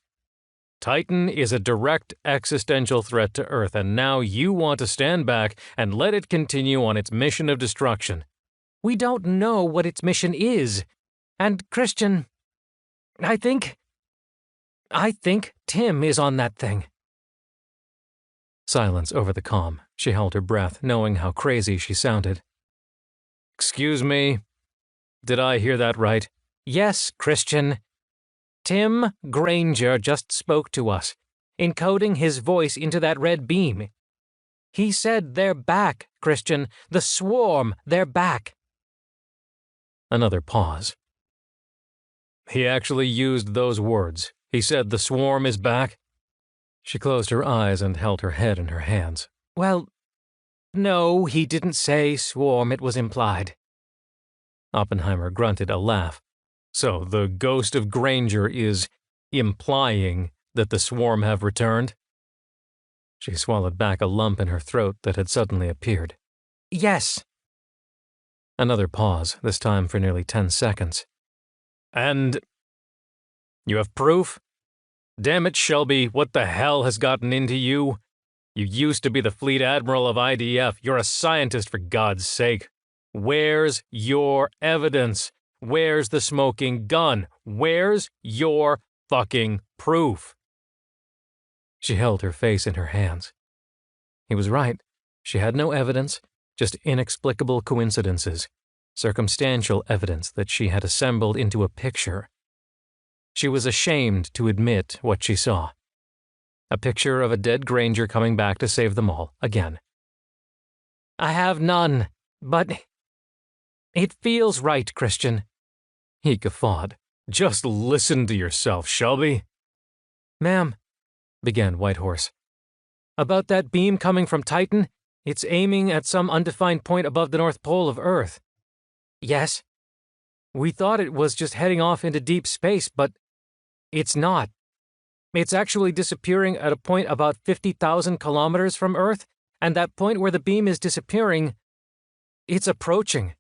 Titan is a direct existential threat to Earth, and now you want to stand back and let it continue on its mission of destruction." "We don't know what its mission is. And, Christian, I think Tim is on that thing." Silence over the comm. She held her breath, knowing how crazy she sounded. "Excuse me? Did I hear that right?" "Yes, Christian. Tim Granger just spoke to us, encoding his voice into that red beam. He said they're back, Christian. The swarm, they're back." Another pause. "He actually used those words. He said the swarm is back?" She closed her eyes and held her head in her hands. "Well, no, he didn't say swarm, it was implied." Oppenheimer grunted a laugh. "So the ghost of Granger is implying that the swarm have returned?" She swallowed back a lump in her throat that had suddenly appeared. "Yes." Another pause, this time for nearly 10 seconds. "And you have proof? Damn it, Shelby, what the hell has gotten into you? You used to be the fleet admiral of IDF. You're a scientist, for God's sake. Where's your evidence? Where's the smoking gun? Where's your fucking proof?" She held her face in her hands. He was right. She had no evidence, just inexplicable coincidences, circumstantial evidence that she had assembled into a picture. She was ashamed to admit what she saw. A picture of a dead Granger coming back to save them all, again. "I have none, but it feels right, Christian." He guffawed. "Just listen to yourself, Shelby." "Ma'am," began Whitehorse, "about that beam coming from Titan, it's aiming at some undefined point above the North Pole of Earth." "Yes." "We thought it was just heading off into deep space, but it's not. It's actually disappearing at a point about 50,000 kilometers from Earth, and that point where the beam is disappearing, it's approaching."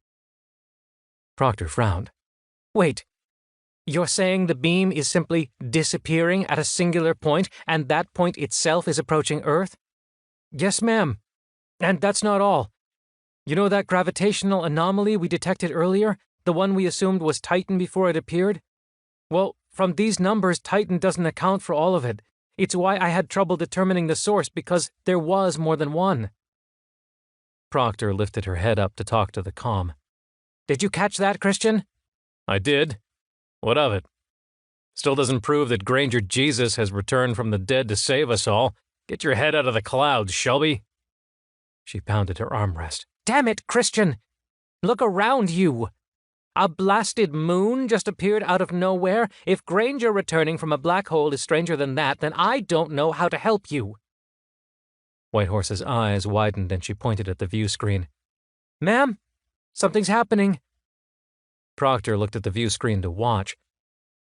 Proctor frowned. "Wait, you're saying the beam is simply disappearing at a singular point, and that point itself is approaching Earth?" "Yes, ma'am. And that's not all. You know that gravitational anomaly we detected earlier, the one we assumed was Titan before it appeared? Well, from these numbers, Titan doesn't account for all of it. It's why I had trouble determining the source, because there was more than one." Proctor lifted her head up to talk to the comm. "Did you catch that, Christian?" "I did. What of it? Still doesn't prove that Granger Jesus has returned from the dead to save us all. Get your head out of the clouds, Shelby." She pounded her armrest. "Damn it, Christian! Look around you! A blasted moon just appeared out of nowhere. If Granger returning from a black hole is stranger than that, then I don't know how to help you." Whitehorse's eyes widened and she pointed at the view screen. "Ma'am, something's happening." Proctor looked at the view screen to watch.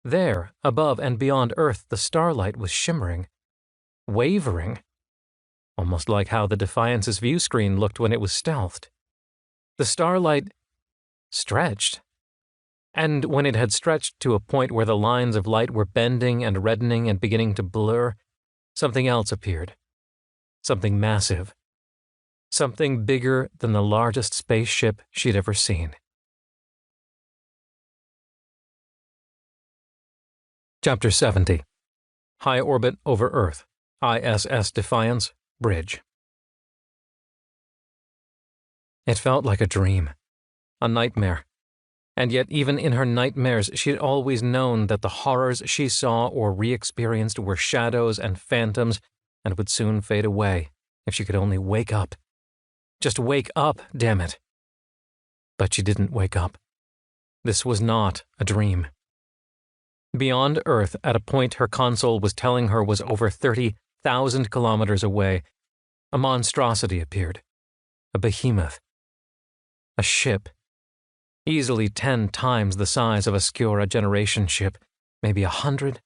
There, above and beyond Earth, the starlight was shimmering, wavering, almost like how the Defiance's view screen looked when it was stealthed. The starlight stretched. And when it had stretched to a point where the lines of light were bending and reddening and beginning to blur, something else appeared. Something massive. Something bigger than the largest spaceship she'd ever seen. Chapter 70. High Orbit Over Earth, ISS Defiance, Bridge. It felt like a dream, a nightmare. And yet even in her nightmares, she'd always known that the horrors she saw or re-experienced were shadows and phantoms and would soon fade away if she could only wake up. Just wake up, damn it. But she didn't wake up. This was not a dream. Beyond Earth, at a point her console was telling her was over 30,000 kilometers away, a monstrosity appeared. A behemoth. A ship. Easily 10 times the size of a Skura generation ship, maybe 100.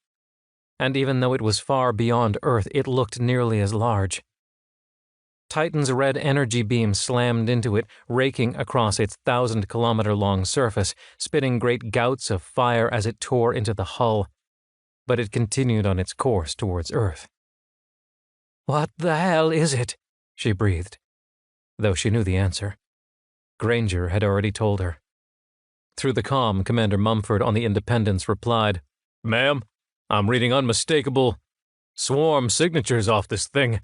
And even though it was far beyond Earth, it looked nearly as large. Titan's red energy beam slammed into it, raking across its 1,000-kilometer-long surface, spitting great gouts of fire as it tore into the hull, but it continued on its course towards Earth. "What the hell is it?" she breathed, though she knew the answer. Granger had already told her. Through the comm, Commander Mumford on the Independence replied, "Ma'am, I'm reading unmistakable swarm signatures off this thing.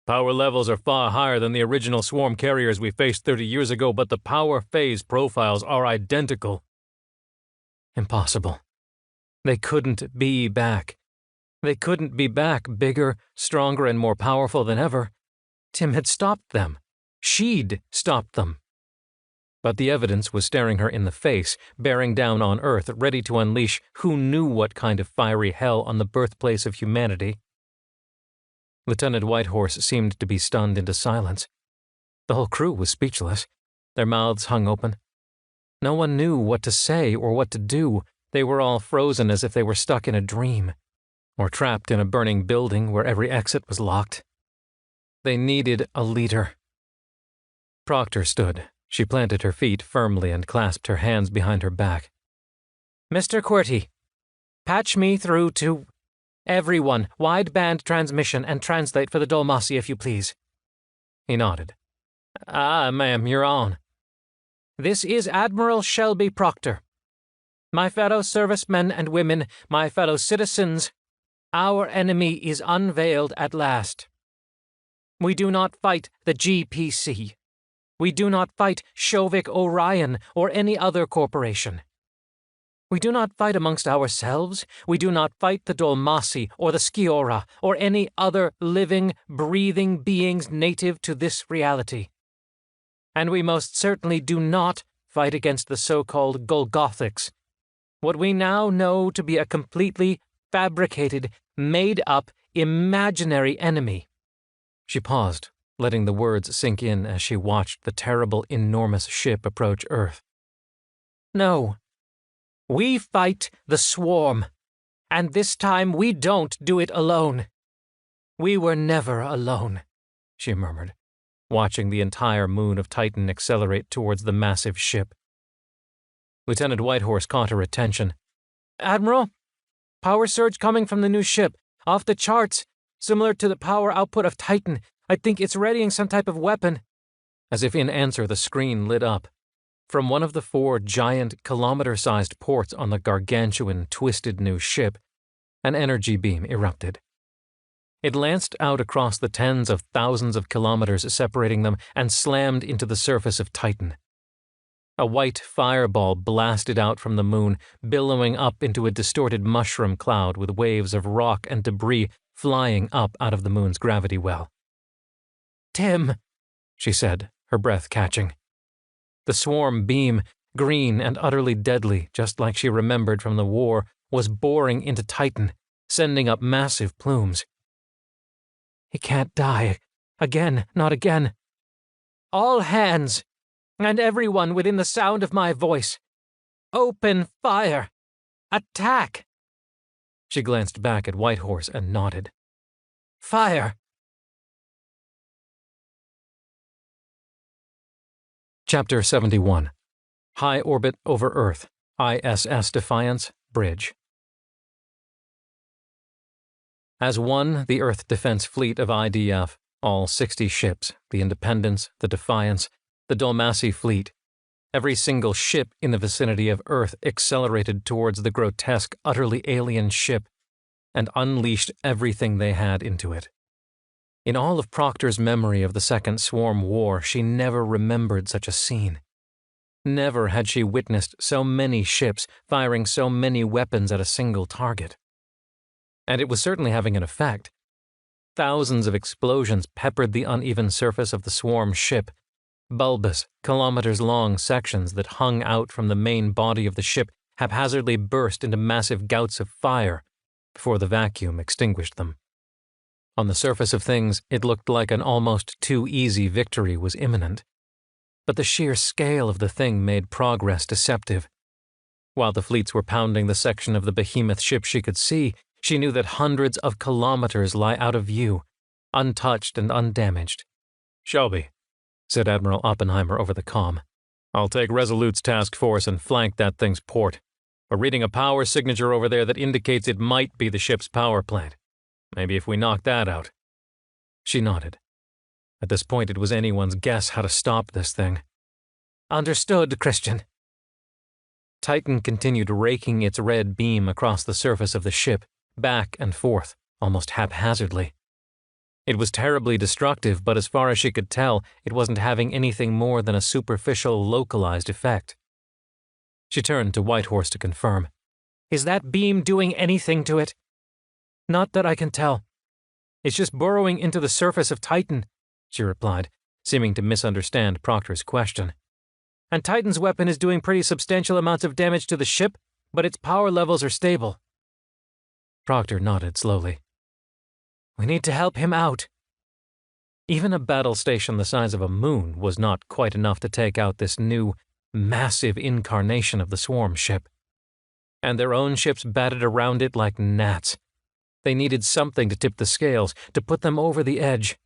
Power levels are far higher than the original swarm carriers we faced 30 years ago, but the power phase profiles are identical." Impossible. They couldn't be back. They couldn't be back, bigger, stronger, and more powerful than ever. Tim had stopped them. She'd stopped them. But the evidence was staring her in the face, bearing down on Earth, ready to unleash who knew what kind of fiery hell on the birthplace of humanity. Lieutenant Whitehorse seemed to be stunned into silence. The whole crew was speechless, their mouths hung open. No one knew what to say or what to do. They were all frozen as if they were stuck in a dream, or trapped in a burning building where every exit was locked. They needed a leader. Proctor stood. She planted her feet firmly and clasped her hands behind her back. "Mr. QWERTY, patch me through to everyone, wideband transmission, and translate for the Dulmasi, if you please." He nodded. Ma'am, you're on." "This is Admiral Shelby Proctor. My fellow servicemen and women, my fellow citizens, our enemy is unveiled at last. We do not fight the GPC. We do not fight Shovik Orion or any other corporation. We do not fight amongst ourselves. We do not fight the Dulmasi or the Skiora or any other living, breathing beings native to this reality. And we most certainly do not fight against the so-called Golgothics, what we now know to be a completely fabricated, made-up, imaginary enemy." She paused, letting the words sink in as she watched the terrible, enormous ship approach Earth. "No. We fight the swarm, and this time we don't do it alone. We were never alone," she murmured, watching the entire moon of Titan accelerate towards the massive ship. Lieutenant Whitehorse caught her attention. "Admiral, power surge coming from the new ship, off the charts, similar to the power output of Titan. I think it's readying some type of weapon." As if in answer, the screen lit up. From one of the 4 giant, kilometer-sized ports on the gargantuan, twisted new ship, an energy beam erupted. It lanced out across the tens of thousands of kilometers separating them and slammed into the surface of Titan. A white fireball blasted out from the moon, billowing up into a distorted mushroom cloud with waves of rock and debris flying up out of the moon's gravity well. "Tim," she said, her breath catching. The swarm beam, green and utterly deadly, just like she remembered from the war, was boring into Titan, sending up massive plumes. "He can't die. Again, not again. All hands, and everyone within the sound of my voice. Open fire! Attack!" She glanced back at Whitehorse and nodded. "Fire!" Chapter 71. High Orbit Over Earth, ISS Defiance, Bridge. As one, the Earth Defense Fleet of IDF, all 60 ships, the Independence, the Defiance, the Dalmassi Fleet, every single ship in the vicinity of Earth accelerated towards the grotesque, utterly alien ship and unleashed everything they had into it. In all of Proctor's memory of the Second Swarm War, she never remembered such a scene. Never had she witnessed so many ships firing so many weapons at a single target. And it was certainly having an effect. Thousands of explosions peppered the uneven surface of the swarm ship, bulbous, kilometers-long sections that hung out from the main body of the ship haphazardly burst into massive gouts of fire before the vacuum extinguished them. On the surface of things, it looked like an almost too easy victory was imminent. But the sheer scale of the thing made progress deceptive. While the fleets were pounding the section of the behemoth ship she could see, she knew that hundreds of kilometers lie out of view, untouched and undamaged. "Shelby," said Admiral Oppenheimer over the comm, "I'll take Resolute's task force and flank that thing's port. We're reading a power signature over there that indicates it might be the ship's power plant. Maybe if we knock that out." She nodded. At this point, it was anyone's guess how to stop this thing. "Understood, Christian." Titan continued raking its red beam across the surface of the ship, back and forth, almost haphazardly. It was terribly destructive, but as far as she could tell, it wasn't having anything more than a superficial, localized effect. She turned to Whitehorse to confirm. "Is that beam doing anything to it?" "Not that I can tell. It's just burrowing into the surface of Titan," she replied, seeming to misunderstand Proctor's question. "And Titan's weapon is doing pretty substantial amounts of damage to the ship, but its power levels are stable." Proctor nodded slowly. "We need to help him out." Even a battle station the size of a moon was not quite enough to take out this new, massive incarnation of the swarm ship. And their own ships batted around it like gnats. They needed something to tip the scales, to put them over the edge.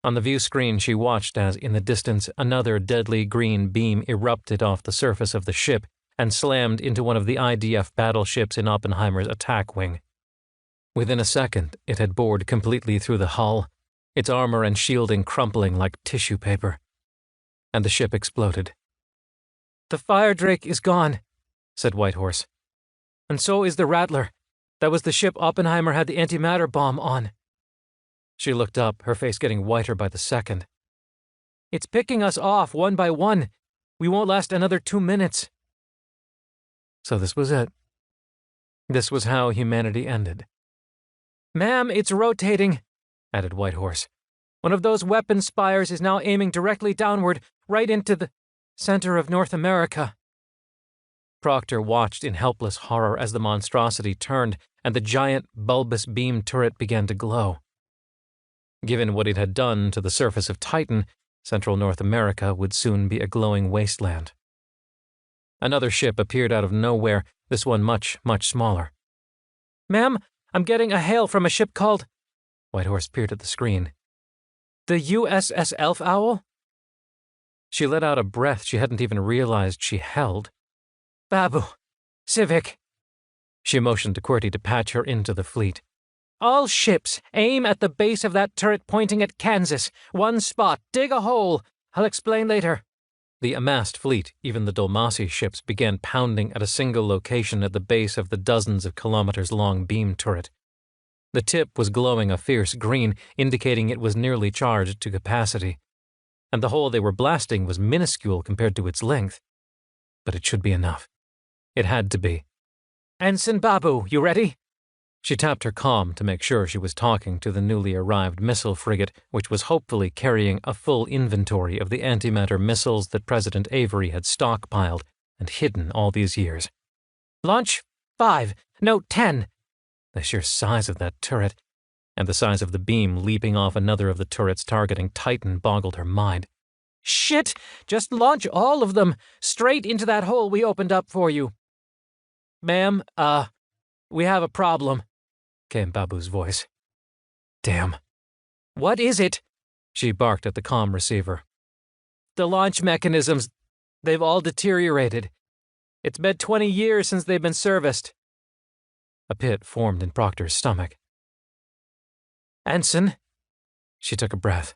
On the view screen, she watched as, in the distance, another deadly green beam erupted off the surface of the ship and slammed into one of the IDF battleships in Oppenheimer's attack wing. Within a second, it had bored completely through the hull, its armor and shielding crumpling like tissue paper. And the ship exploded. "The Fire Drake is gone," said Whitehorse. "And so is the Rattler. That was the ship Oppenheimer had the antimatter bomb on." She looked up, her face getting whiter by the second. "It's picking us off one by one. We won't last another 2 minutes." So this was it. This was how humanity ended. "Ma'am, it's rotating," added Whitehorse. "One of those weapon spires is now aiming directly downward, right into the center of North America." Proctor watched in helpless horror as the monstrosity turned and the giant, bulbous beam turret began to glow. Given what it had done to the surface of Titan, Central North America would soon be a glowing wasteland. Another ship appeared out of nowhere, this one much, much smaller. "Ma'am, I'm getting a hail from a ship called—" Whitehorse peered at the screen. "The USS Elf Owl?" She let out a breath she hadn't even realized she held. "Babu. Civic." She motioned to QWERTY to patch her into the fleet. "All ships, aim at the base of that turret pointing at Kansas. One spot, dig a hole. I'll explain later." The amassed fleet, even the Dalmassi ships, began pounding at a single location at the base of the dozens of kilometers-long beam turret. The tip was glowing a fierce green, indicating it was nearly charged to capacity. And the hole they were blasting was minuscule compared to its length. But it should be enough. It had to be. "Ensign Babu, you ready?" She tapped her comm to make sure she was talking to the newly arrived missile frigate, which was hopefully carrying a full inventory of the antimatter missiles that President Avery had stockpiled and hidden all these years. "Launch 5, no 10. The sheer size of that turret, and the size of the beam leaping off another of the turrets targeting Titan boggled her mind. "Shit! Just launch all of them, straight into that hole we opened up for you." "Ma'am, we have a problem," came Babu's voice. "Damn." "What is it?" She barked at the comm receiver. "The launch mechanisms, they've all deteriorated. It's been 20 years since they've been serviced." A pit formed in Proctor's stomach. Anson? She took a breath.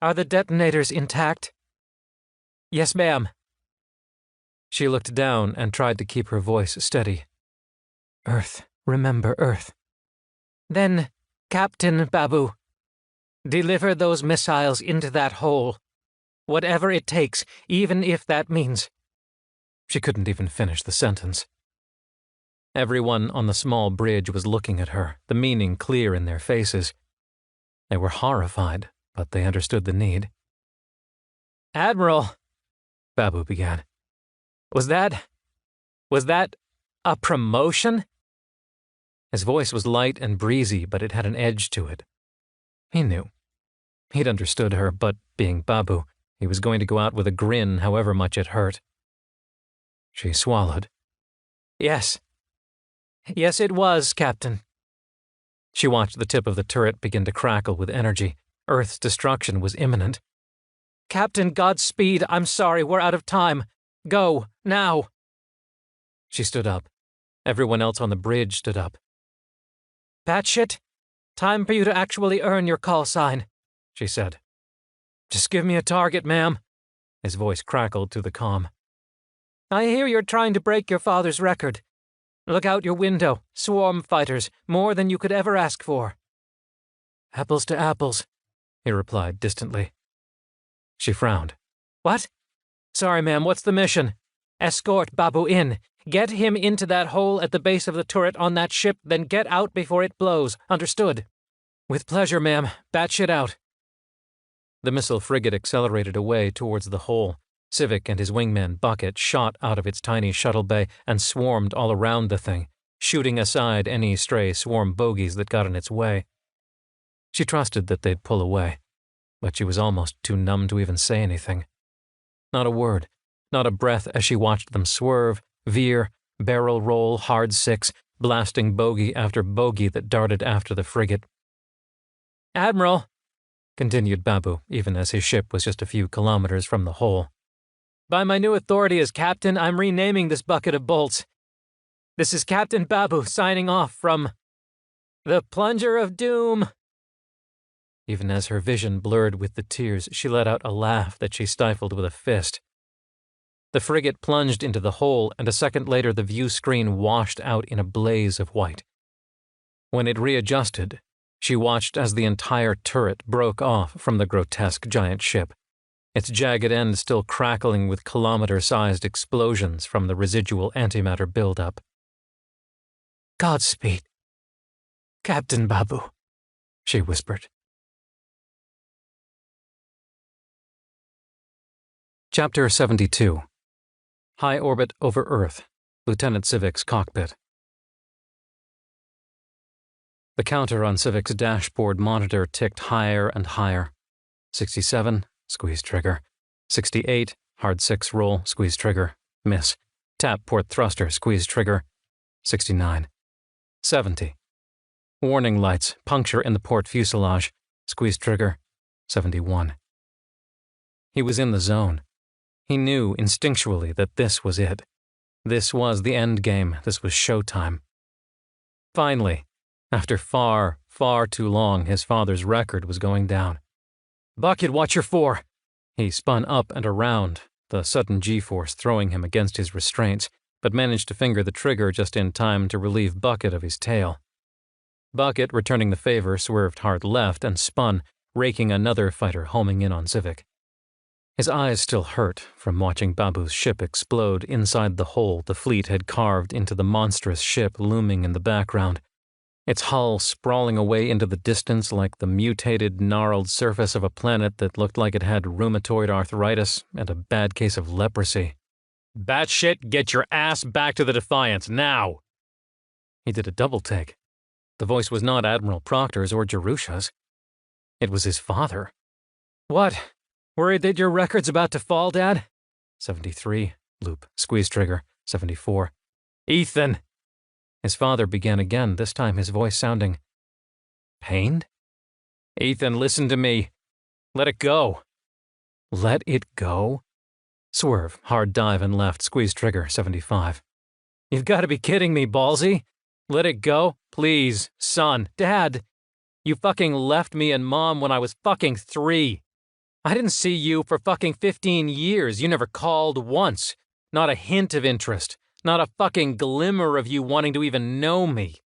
Are the detonators intact? Yes, ma'am. She looked down and tried to keep her voice steady. Earth, remember Earth. Then, Captain Babu, deliver those missiles into that hole. Whatever it takes, even if that means. She couldn't even finish the sentence. Everyone on the small bridge was looking at her, the meaning clear in their faces. They were horrified, but they understood the need. Admiral, Babu began. Was that a promotion? His voice was light and breezy, but it had an edge to it. He knew. He'd understood her, but being Babu, he was going to go out with a grin however much it hurt. She swallowed. Yes. Yes, it was, Captain. She watched the tip of the turret begin to crackle with energy. Earth's destruction was imminent. Captain, Godspeed, I'm sorry, we're out of time. Go, now. She stood up. Everyone else on the bridge stood up. Batshit, time for you to actually earn your call sign, she said. Just give me a target, ma'am. His voice crackled through the comm. I hear you're trying to break your father's record. Look out your window. Swarm fighters, more than you could ever ask for. Apples to apples, he replied distantly. She frowned. What? Sorry, ma'am, what's the mission? Escort Babu in. Get him into that hole at the base of the turret on that ship, then get out before it blows. Understood? With pleasure, ma'am. Batshit out. The missile frigate accelerated away towards the hole. Civic and his wingman Bucket shot out of its tiny shuttle bay and swarmed all around the thing, shooting aside any stray swarm bogies that got in its way. She trusted that they'd pull away, but she was almost too numb to even say anything. Not a word, not a breath as she watched them swerve, veer, barrel roll, hard six, blasting bogey after bogey that darted after the frigate. Admiral, continued Babu, even as his ship was just a few kilometers from the hole. By my new authority as captain, I'm renaming this bucket of bolts. This is Captain Babu signing off from the Plunger of Doom. Even as her vision blurred with the tears, she let out a laugh that she stifled with a fist. The frigate plunged into the hole, and a second later the view screen washed out in a blaze of white. When it readjusted, she watched as the entire turret broke off from the grotesque giant ship, its jagged end still crackling with kilometer-sized explosions from the residual antimatter buildup. Godspeed, Captain Babu, she whispered. Chapter 72. High Orbit over Earth, Lieutenant Civic's Cockpit. The counter on Civic's dashboard monitor ticked higher and higher. 67, squeeze trigger. 68, hard 6 roll, squeeze trigger. Miss. Tap port thruster, squeeze trigger. 69. 70. Warning lights, puncture in the port fuselage, squeeze trigger. 71. He was in the zone. He knew instinctually that this was it. This was the end game. This was showtime. Finally, after far, far too long, his father's record was going down. Bucket, watch your 4. He spun up and around, the sudden G-force throwing him against his restraints, but managed to finger the trigger just in time to relieve Bucket of his tail. Bucket, returning the favor, swerved hard left and spun, raking another fighter homing in on Civic. His eyes still hurt from watching Babu's ship explode inside the hole the fleet had carved into the monstrous ship looming in the background, its hull sprawling away into the distance like the mutated, gnarled surface of a planet that looked like it had rheumatoid arthritis and a bad case of leprosy. Batshit, get your ass back to the Defiance, now! He did a double take. The voice was not Admiral Proctor's or Jerusha's. It was his father. What? Worried that your record's about to fall, Dad? 73. Loop. Squeeze trigger. 74. Ethan! His father began again, this time his voice sounding pained. Ethan, listen to me. Let it go. Let it go? Swerve, hard dive and left, squeeze trigger, 75. You've got to be kidding me, Ballsy. Let it go? Please, son, Dad. You fucking left me and Mom when I was fucking 3. I didn't see you for fucking 15 years. You never called once. Not a hint of interest. Not a fucking glimmer of you wanting to even know me.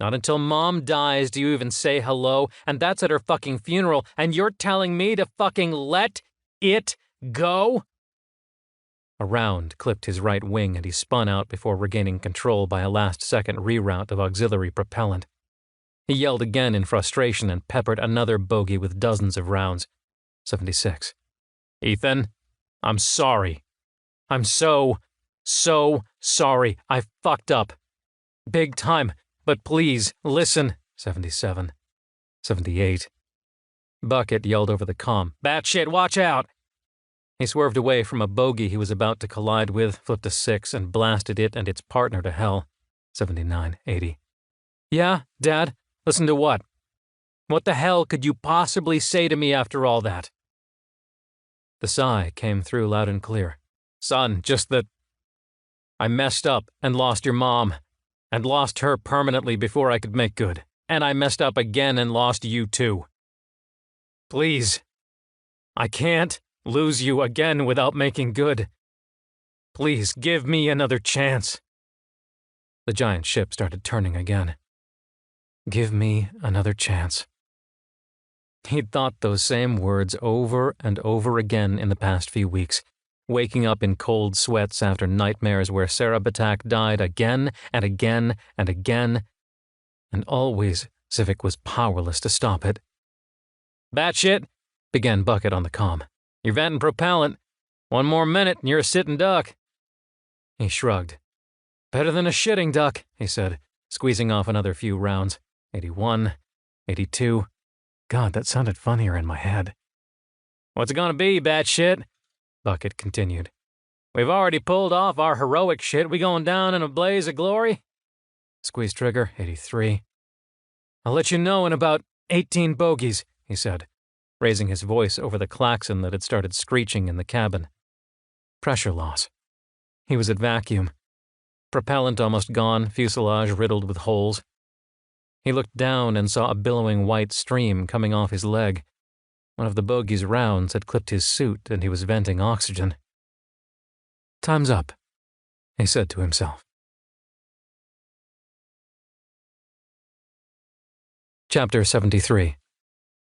Not until Mom dies do you even say hello, and that's at her fucking funeral, and you're telling me to fucking let it go? A round clipped his right wing and he spun out before regaining control by a last-second reroute of auxiliary propellant. He yelled again in frustration and peppered another bogey with dozens of rounds. 76. Ethan, I'm sorry. I'm so sorry. I fucked up. Big time, but please, listen. 77. 78. Bucket yelled over the comm. Batshit, watch out! He swerved away from a bogey he was about to collide with, flipped a 6, and blasted it and its partner to hell. 79. 80. Yeah, Dad? Listen to what? What the hell could you possibly say to me after all that? The sigh came through loud and clear. Son, just that I messed up and lost your mom, and lost her permanently before I could make good, and I messed up again and lost you too. Please. I can't lose you again without making good. Please give me another chance. The giant ship started turning again. Give me another chance. He'd thought those same words over and over again in the past few weeks, waking up in cold sweats after nightmares where Sarah Batak died again and again and again, and always Civic was powerless to stop it. Batshit, began Bucket on the comm. You're venting propellant. 1 more minute and you're a sitting duck. He shrugged. Better than a shitting duck, he said, squeezing off another few rounds. 81, 82. God, that sounded funnier in my head. What's it gonna be, Batshit? Bucket continued. We've already pulled off our heroic shit. We going down in a blaze of glory? Squeeze trigger, 83. I'll let you know in about 18 bogeys, he said, raising his voice over the klaxon that had started screeching in the cabin. Pressure loss. He was at vacuum. Propellant almost gone, fuselage riddled with holes. He looked down and saw a billowing white stream coming off his leg. One of the bogey's rounds had clipped his suit and he was venting oxygen. Time's up, he said to himself. Chapter 73.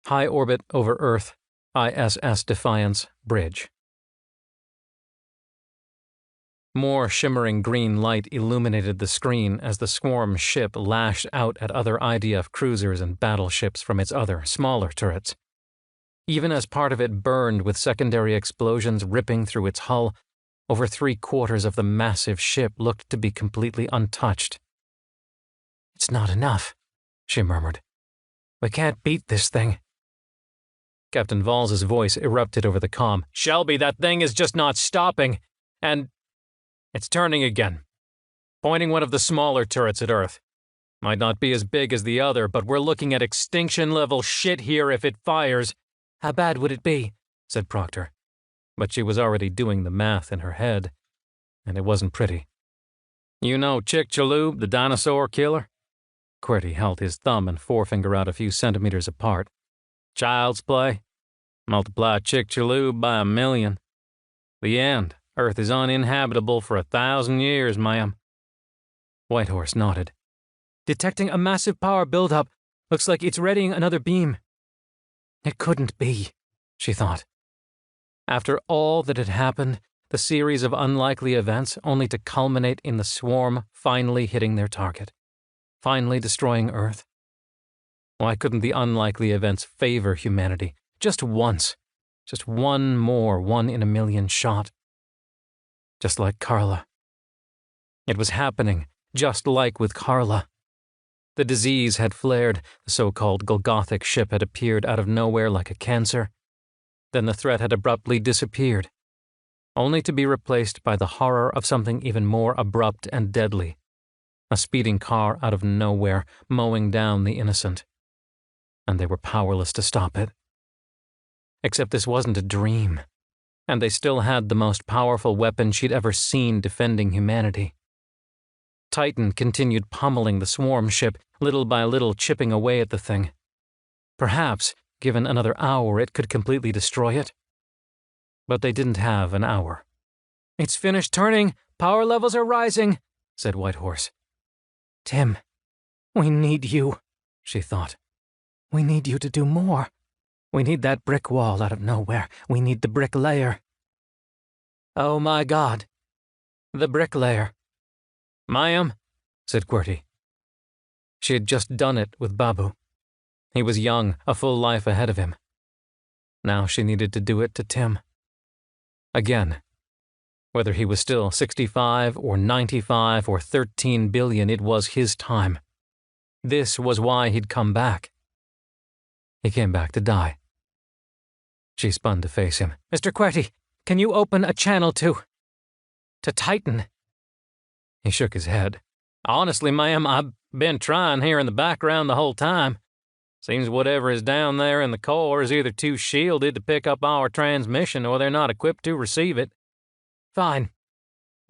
High Orbit Over Earth, ISS Defiance, Bridge. More shimmering green light illuminated the screen as the swarm ship lashed out at other IDF cruisers and battleships from its other, smaller turrets. Even as part of it burned with secondary explosions ripping through its hull, over 3/4 of the massive ship looked to be completely untouched. It's not enough, she murmured. We can't beat this thing. Captain Vals's voice erupted over the comm. Shelby, that thing is just not stopping, and it's turning again, pointing one of the smaller turrets at Earth. Might not be as big as the other, but we're looking at extinction-level shit here if it fires. How bad would it be? Said Proctor. But she was already doing the math in her head, and it wasn't pretty. You know Chicxulub, the dinosaur killer? QWERTY held his thumb and forefinger out a few centimeters apart. Child's play? Multiply Chicxulub by 1,000,000. The end. Earth is uninhabitable for 1,000 years, ma'am. Whitehorse nodded. Detecting a massive power buildup. Looks like it's readying another beam. It couldn't be, she thought. After all that had happened, the series of unlikely events only to culminate in the swarm finally hitting their target, finally destroying Earth. Why couldn't the unlikely events favor humanity, just once, just one more 1 in a million shot? Just like Carla. It was happening, just like with Carla. The disease had flared, the so-called Golgothic ship had appeared out of nowhere like a cancer. Then the threat had abruptly disappeared, only to be replaced by the horror of something even more abrupt and deadly. A speeding car out of nowhere, mowing down the innocent. And they were powerless to stop it. Except this wasn't a dream, and they still had the most powerful weapon she'd ever seen defending humanity. Titan continued pummeling the swarm ship, little by little chipping away at the thing. Perhaps, given another hour, it could completely destroy it. But they didn't have an hour. "It's finished turning. Power levels are rising," said Whitehorse. "Tim, we need you," she thought. "We need you to do more. We need that brick wall out of nowhere. We need the bricklayer." "Oh my God. The bricklayer." "Ma'am," said QWERTY. She had just done it with Babu. He was young, a full life ahead of him. Now she needed to do it to Tim. Again. Whether he was still 65 or 95 or 13 billion, it was his time. This was why he'd come back. He came back to die. She spun to face him. "Mr. QWERTY, can you open a channel to Titan?" He shook his head. "Honestly, ma'am, I've been trying here in the background the whole time. Seems whatever is down there in the core is either too shielded to pick up our transmission or they're not equipped to receive it." "Fine.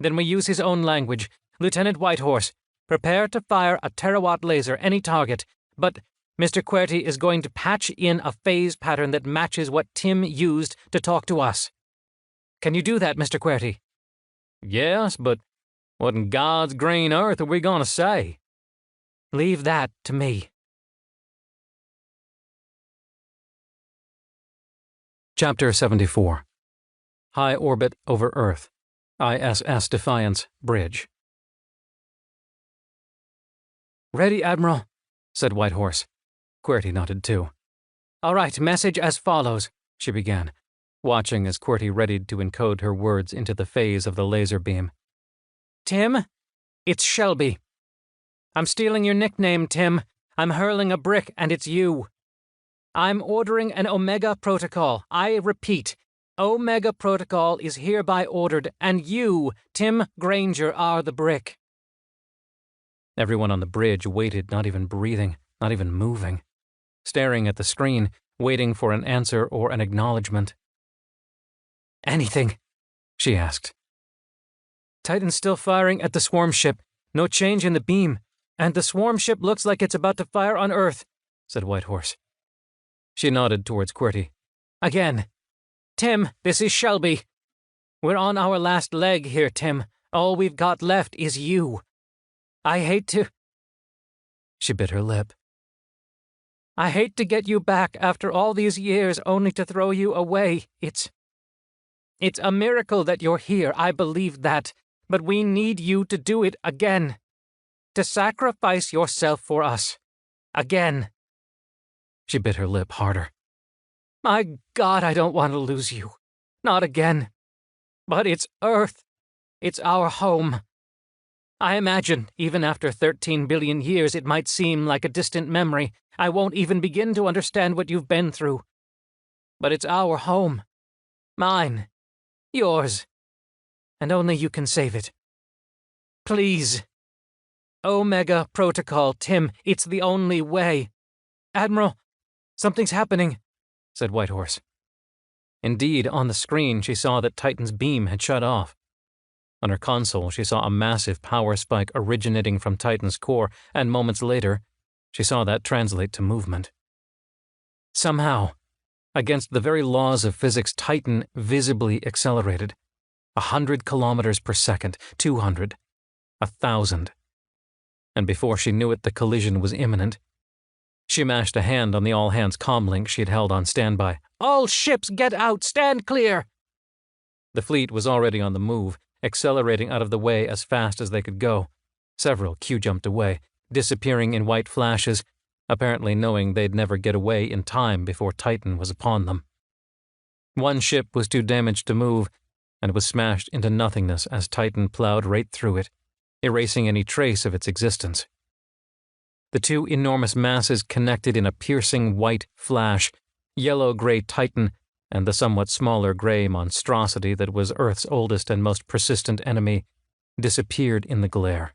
Then we use his own language. Lieutenant Whitehorse, prepare to fire a terawatt laser, any target. But Mr. QWERTY is going to patch in a phase pattern that matches what Tim used to talk to us. Can you do that, Mr. QWERTY?" "Yes, but what in God's green earth are we going to say?" "Leave that to me." Chapter 74. High Orbit over Earth. ISS Defiance Bridge. "Ready, Admiral," said Whitehorse. QWERTY nodded too. "All right, message as follows," she began, watching as QWERTY readied to encode her words into the phase of the laser beam. "Tim, it's Shelby. I'm stealing your nickname, Tim. I'm hurling a brick, and it's you. I'm ordering an Omega Protocol. I repeat, Omega Protocol is hereby ordered, and you, Tim Granger, are the brick." Everyone on the bridge waited, not even breathing, not even moving, staring at the screen, waiting for an answer or an acknowledgement. "Anything?" she asked. "Titan's still firing at the swarm ship. No change in the beam. And the swarm ship looks like it's about to fire on Earth," said Whitehorse. She nodded towards QWERTY. "Again. Tim, this is Shelby. We're on our last leg here, Tim. All we've got left is you. I hate to—" She bit her lip. "I hate to get you back after all these years only to throw you away. It's a miracle that you're here, I believe that, but we need you to do it again. To sacrifice yourself for us. Again." She bit her lip harder. "My God, I don't want to lose you. Not again. But it's Earth. It's our home. I imagine, even after 13 billion years, it might seem like a distant memory. I won't even begin to understand what you've been through. But it's our home. Mine. Yours. And only you can save it. Please. Omega Protocol, Tim. It's the only way. Admiral, something's happening," said Whitehorse. Indeed, on the screen she saw that Titan's beam had shut off. On her console she saw a massive power spike originating from Titan's core, and moments later she saw that translate to movement. Somehow, against the very laws of physics, Titan visibly accelerated. 100 kilometers per second, 200, 1,000. And before she knew it, the collision was imminent. She mashed a hand on the all-hands comlink she had held on standby. "All ships get out! Stand clear!" The fleet was already on the move, accelerating out of the way as fast as they could go. Several Q-jumped away, disappearing in white flashes, apparently knowing they'd never get away in time before Titan was upon them. One ship was too damaged to move, and was smashed into nothingness as Titan plowed right through it, erasing any trace of its existence. The two enormous masses connected in a piercing white flash, yellow-gray Titan and the somewhat smaller gray monstrosity that was Earth's oldest and most persistent enemy, disappeared in the glare.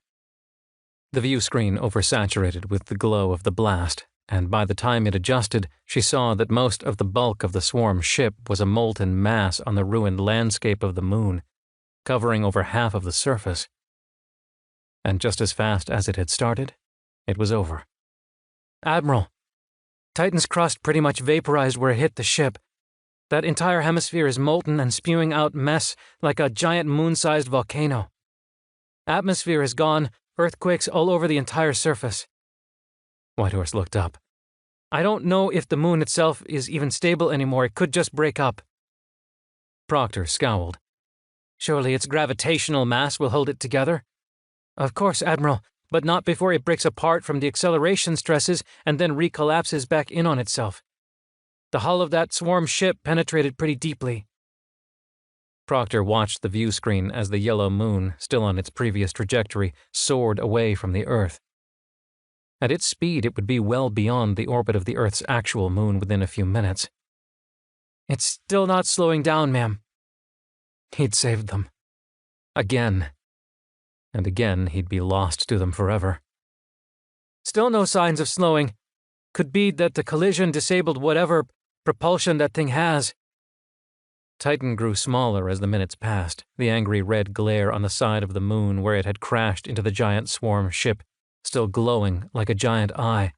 The view screen oversaturated with the glow of the blast, and by the time it adjusted, she saw that most of the bulk of the swarm ship was a molten mass on the ruined landscape of the moon, covering over half of the surface. And just as fast as it had started, it was over. "Admiral," Titan's crust pretty much vaporized where it hit the ship. That entire hemisphere is molten and spewing out mess like a giant moon-sized volcano. Atmosphere is gone, earthquakes all over the entire surface. Whitehorse looked up. I don't know if the moon itself is even stable anymore. It could just break up. Proctor scowled. Surely its gravitational mass will hold it together? Of course, Admiral, but not before it breaks apart from the acceleration stresses and then recollapses back in on itself. The hull of that swarm ship penetrated pretty deeply. Proctor watched the view screen as the yellow moon, still on its previous trajectory, soared away from the Earth. At its speed, it would be well beyond the orbit of the Earth's actual moon within a few minutes. It's still not slowing down, ma'am. He'd saved them. Again. And again, he'd be lost to them forever. Still no signs of slowing. Could be that the collision disabled whatever propulsion that thing has. Titan grew smaller as the minutes passed, the angry red glare on the side of the moon where it had crashed into the giant swarm ship, still glowing like a giant eye.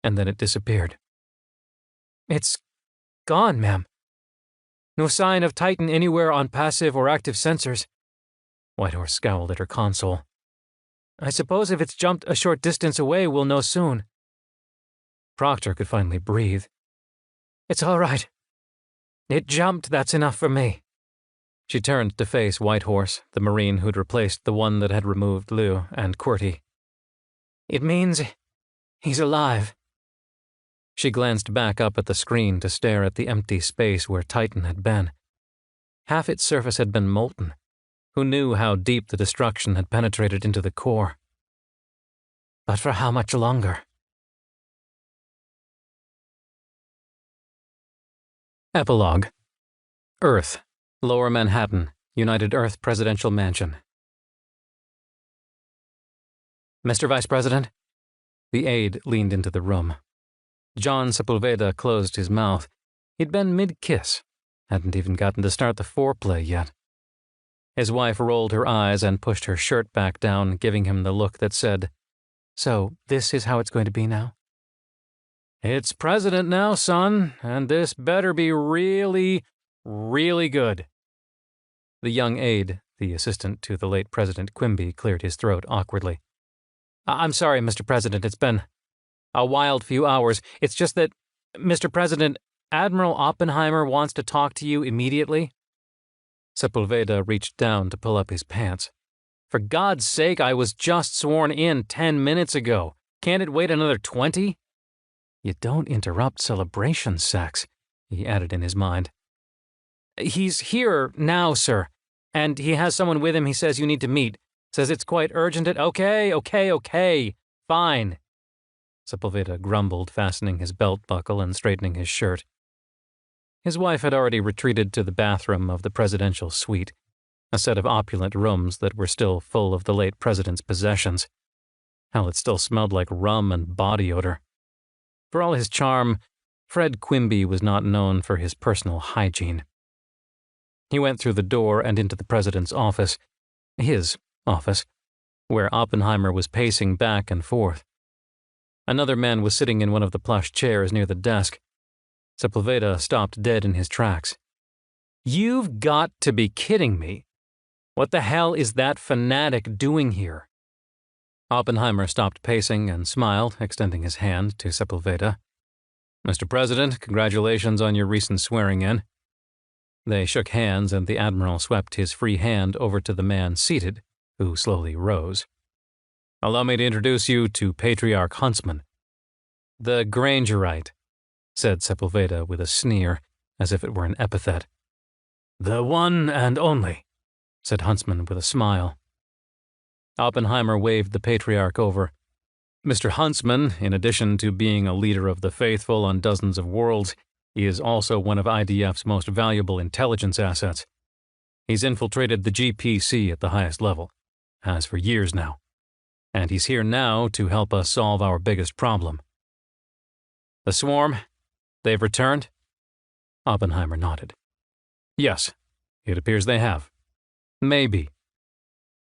And then it disappeared. It's gone, ma'am. No sign of Titan anywhere on passive or active sensors. Whitehorse scowled at her console. I suppose if it's jumped a short distance away, we'll know soon. Proctor could finally breathe. It's all right. It jumped, that's enough for me. She turned to face Whitehorse, the Marine who'd replaced the one that had removed Liu, and QWERTY. It means he's alive. She glanced back up at the screen to stare at the empty space where Titan had been. Half its surface had been molten. Who knew how deep the destruction had penetrated into the core? But for how much longer? Epilogue. Earth, Lower Manhattan, United Earth Presidential Mansion. Mr. Vice President? The aide leaned into the room. John Sepulveda closed his mouth. He'd been mid-kiss, hadn't even gotten to start the foreplay yet. His wife rolled her eyes and pushed her shirt back down, giving him the look that said, So, this is how it's going to be now? It's President now, son, and this better be really, really good. The young aide, the assistant to the late President Quimby, cleared his throat awkwardly. I'm sorry, Mr. President, it's been a wild few hours. It's just that, Mr. President, Admiral Oppenheimer wants to talk to you immediately. Sepulveda reached down to pull up his pants. For God's sake, I was just sworn in 10 minutes ago. Can't it wait another 20? You don't interrupt celebration sex, he added in his mind. He's here now, sir, and he has someone with him he says you need to meet. Says it's quite urgent. Okay, fine. Sepulveda grumbled, fastening his belt buckle and straightening his shirt. His wife had already retreated to the bathroom of the presidential suite, a set of opulent rooms that were still full of the late president's possessions. Hell, it still smelled like rum and body odor. For all his charm, Fred Quimby was not known for his personal hygiene. He went through the door and into the president's office, his office, where Oppenheimer was pacing back and forth. Another man was sitting in one of the plush chairs near the desk. Sepulveda stopped dead in his tracks. You've got to be kidding me. What the hell is that fanatic doing here? Oppenheimer stopped pacing and smiled, extending his hand to Sepulveda. Mr. President, congratulations on your recent swearing-in. They shook hands, and the Admiral swept his free hand over to the man seated, who slowly rose. Allow me to introduce you to Patriarch Huntsman. The Grangerite, said Sepulveda with a sneer, as if it were an epithet. The one and only, said Huntsman with a smile. Oppenheimer waved the Patriarch over. Mr. Huntsman, in addition to being a leader of the faithful on dozens of worlds, is also one of IDF's most valuable intelligence assets. He's infiltrated the GPC at the highest level, has for years now, and he's here now to help us solve our biggest problem. The swarm, they've returned? Oppenheimer nodded. Yes, it appears they have. Maybe.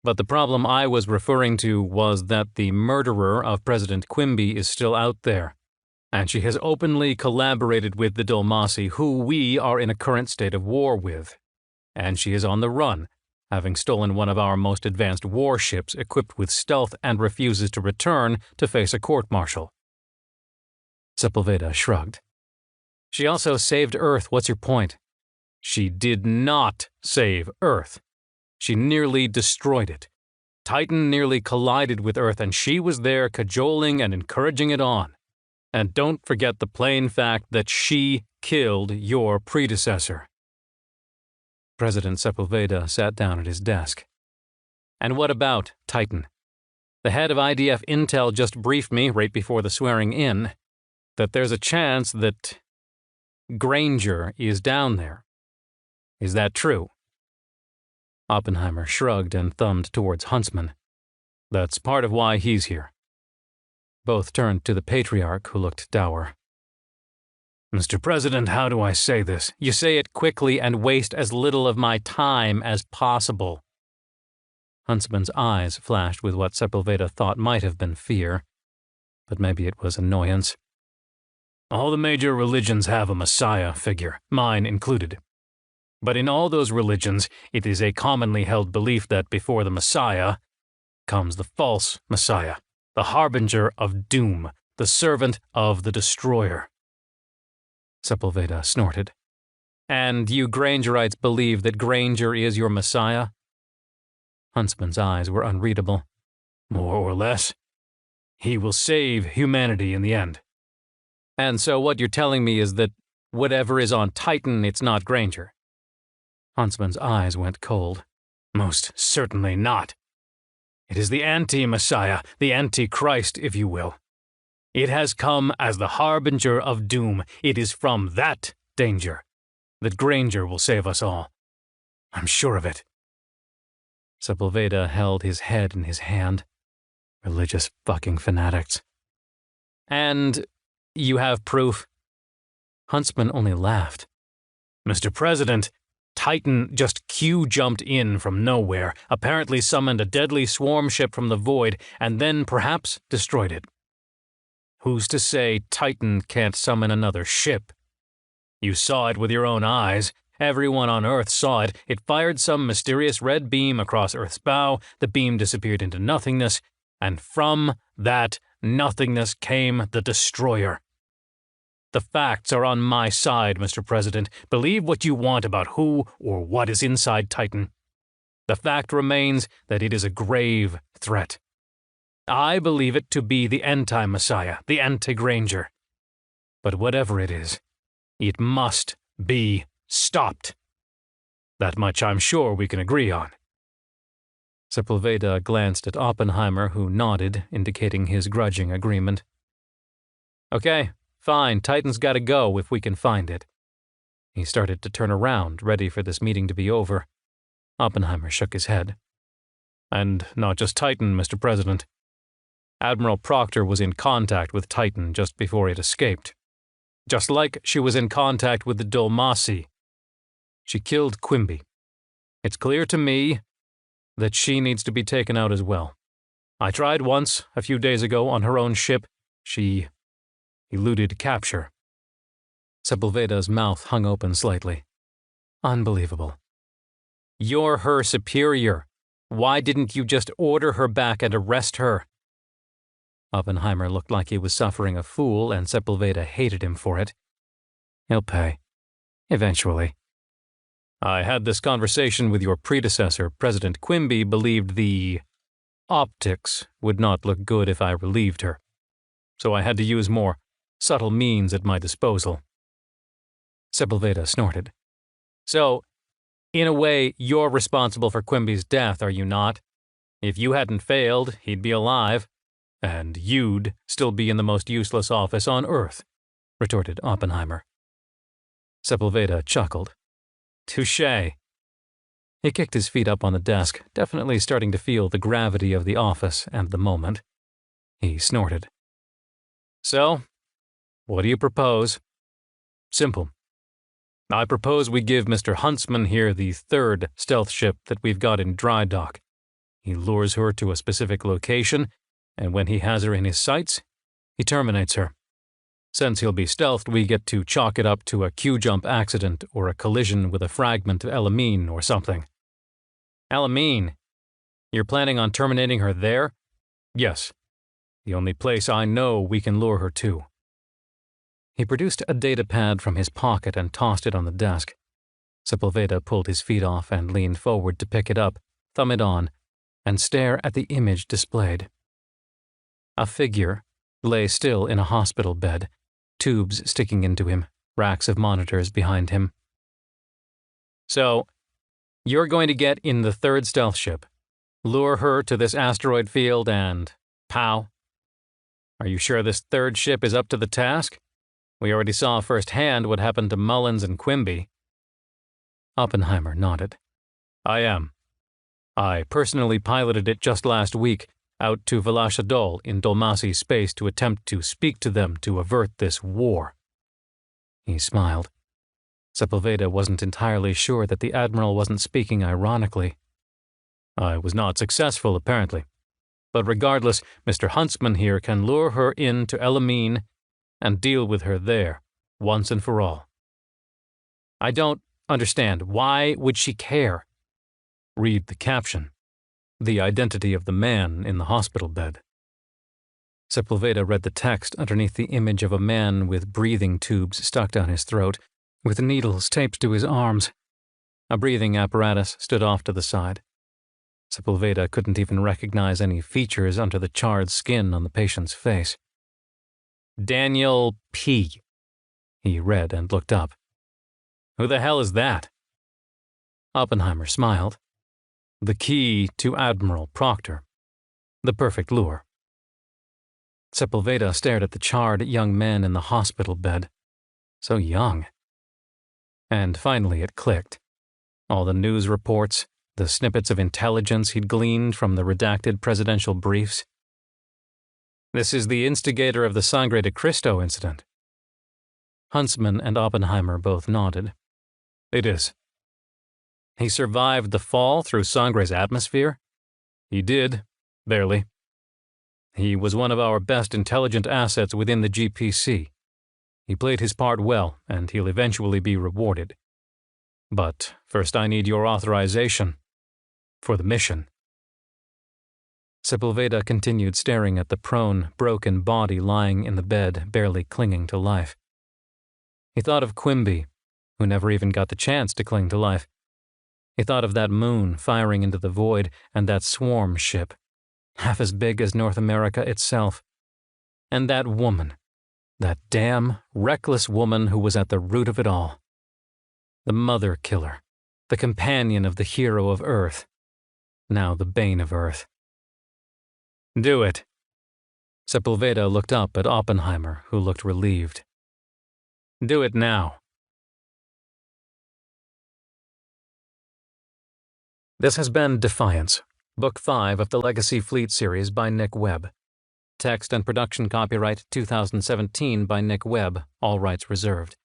But the problem I was referring to was that the murderer of President Quimby is still out there. And she has openly collaborated with the Dulmasi, who we are in a current state of war with. And she is on the run, having stolen one of our most advanced warships equipped with stealth and refuses to return to face a court-martial. Sepulveda shrugged. She also saved Earth. What's your point? She did not save Earth. She nearly destroyed it. Titan nearly collided with Earth, and she was there cajoling and encouraging it on. And don't forget the plain fact that she killed your predecessor. President Sepulveda sat down at his desk. And what about Titan? The head of IDF Intel just briefed me right before the swearing in that there's a chance that Granger is down there. Is that true? Oppenheimer shrugged and thumbed towards Huntsman. That's part of why he's here. Both turned to the patriarch, who looked dour. Mr. President, how do I say this? You say it quickly and waste as little of my time as possible. Huntsman's eyes flashed with what Sepulveda thought might have been fear, but maybe it was annoyance. All the major religions have a messiah figure, mine included. But in all those religions, it is a commonly held belief that before the messiah comes the false messiah, the harbinger of doom, the servant of the destroyer. Sepulveda snorted. And you Grangerites believe that Granger is your messiah? Huntsman's eyes were unreadable. More or less. He will save humanity in the end. And so what you're telling me is that whatever is on Titan, it's not Granger. Huntsman's eyes went cold. Most certainly not. It is the anti-messiah, the antichrist, if you will. It has come as the harbinger of doom. It is from that danger that Granger will save us all. I'm sure of it. Sepulveda held his head in his hand. Religious fucking fanatics. And you have proof? Huntsman only laughed. Mr. President, Titan just Q-jumped in from nowhere, apparently summoned a deadly swarm ship from the void, and then perhaps destroyed it. Who's to say Titan can't summon another ship? You saw it with your own eyes. Everyone on Earth saw it. It fired some mysterious red beam across Earth's bow. The beam disappeared into nothingness, and from that nothingness came the destroyer. The facts are on my side, Mr. President. Believe what you want about who or what is inside Titan. The fact remains that it is a grave threat. I believe it to be the anti-Messiah, the anti-Granger. But whatever it is, it must be stopped. That much I'm sure we can agree on. Sepulveda glanced at Oppenheimer, who nodded, indicating his grudging agreement. Okay, fine, Titan's gotta go if we can find it. He started to turn around, ready for this meeting to be over. Oppenheimer shook his head. And not just Titan, Mr. President. Admiral Proctor was in contact with Titan just before it escaped. Just like she was in contact with the Dulmasi. She killed Quimby. It's clear to me that she needs to be taken out as well. I tried once, a few days ago, on her own ship. She eluded capture. Sepulveda's mouth hung open slightly. Unbelievable. You're her superior. Why didn't you just order her back and arrest her? Oppenheimer looked like he was suffering a fool, and Sepulveda hated him for it. He'll pay. Eventually. I had this conversation with your predecessor. President Quimby believed the optics would not look good if I relieved her. So I had to use more subtle means at my disposal. Sepulveda snorted. So, in a way, you're responsible for Quimby's death, are you not? If you hadn't failed, he'd be alive. And you'd still be in the most useless office on Earth, retorted Oppenheimer. Sepulveda chuckled. Touché. He kicked his feet up on the desk, definitely starting to feel the gravity of the office and the moment. He snorted. So, what do you propose? Simple. I propose we give Mr. Huntsman here the third stealth ship that we've got in dry dock. He lures her to a specific location, and when he has her in his sights, he terminates her. Since he'll be stealthed, we get to chalk it up to a Q-jump accident or a collision with a fragment of Elamine or something. Elamine? You're planning on terminating her there? Yes. The only place I know we can lure her to. He produced a data pad from his pocket and tossed it on the desk. Sepulveda pulled his feet off and leaned forward to pick it up, thumb it on, and stare at the image displayed. A figure lay still in a hospital bed, tubes sticking into him, racks of monitors behind him. So, you're going to get in the third stealth ship, lure her to this asteroid field, and pow. Are you sure this third ship is up to the task? We already saw firsthand what happened to Mullins and Quimby. Oppenheimer nodded. I am. I personally piloted it just last week, out to Velashadol in Dolmasi space to attempt to speak to them to avert this war. He smiled. Sepulveda wasn't entirely sure that the Admiral wasn't speaking ironically. I was not successful, apparently. But regardless, Mr. Huntsman here can lure her in to Elamine and deal with her there, once and for all. I don't understand. Why would she care? Read the caption. The identity of the man in the hospital bed. Sepulveda read the text underneath the image of a man with breathing tubes stuck down his throat, with needles taped to his arms. A breathing apparatus stood off to the side. Sepulveda couldn't even recognize any features under the charred skin on the patient's face. Daniel P. He read and looked up. Who the hell is that? Oppenheimer smiled. The key to Admiral Proctor. The perfect lure. Sepulveda stared at the charred young man in the hospital bed. So young. And finally it clicked. All the news reports, the snippets of intelligence he'd gleaned from the redacted presidential briefs. This is the instigator of the Sangre de Cristo incident. Huntsman and Oppenheimer both nodded. It is. He survived the fall through Sangre's atmosphere? He did, barely. He was one of our best intelligent assets within the GPC. He played his part well, and he'll eventually be rewarded. But first I need your authorization for the mission. Sepulveda continued staring at the prone, broken body lying in the bed, barely clinging to life. He thought of Quimby, who never even got the chance to cling to life. He thought of that moon firing into the void and that swarm ship, half as big as North America itself. And that woman, that damn, reckless woman who was at the root of it all. The mother killer, the companion of the hero of Earth, now the bane of Earth. Do it. Sepulveda looked up at Oppenheimer, who looked relieved. Do it now. This has been Defiance, Book 5 of the Legacy Fleet series by Nick Webb. Text and production copyright 2017 by Nick Webb, all rights reserved.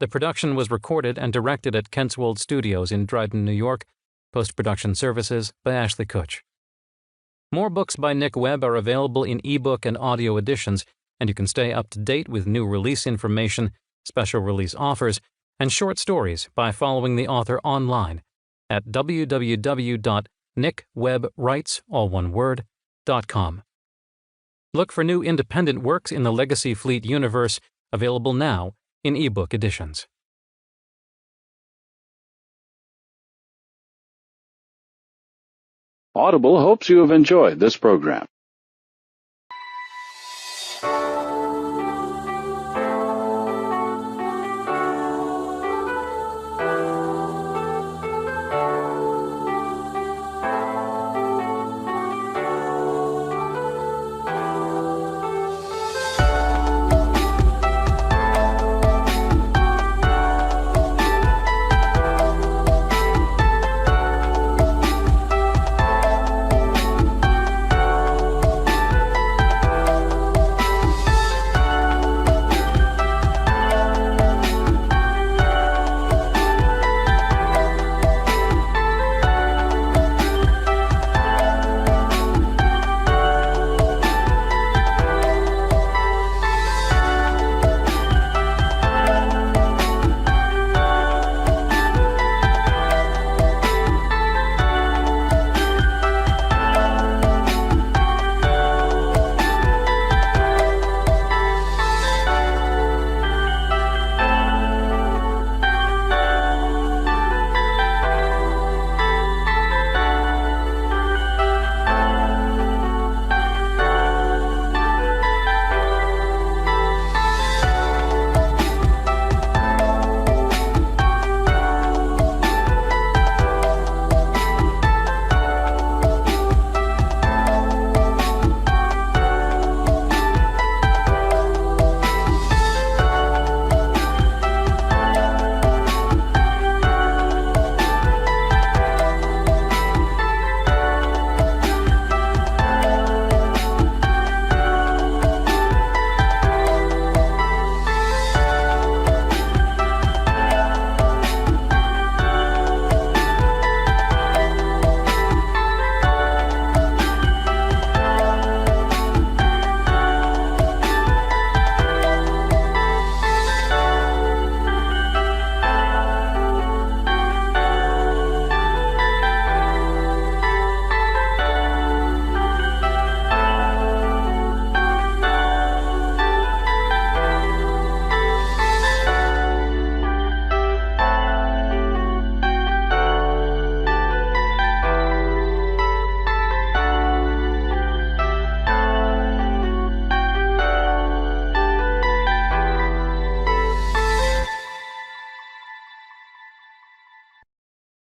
The production was recorded and directed at Kentswold Studios in Dryden, New York. Post-production services by Ashley Kutch. More books by Nick Webb are available in ebook and audio editions, and you can stay up to date with new release information, special release offers, and short stories by following the author online at www.nickwebwrites.com. Look for new independent works in the Legacy Fleet universe, available now in ebook editions. Audible hopes you have enjoyed this program.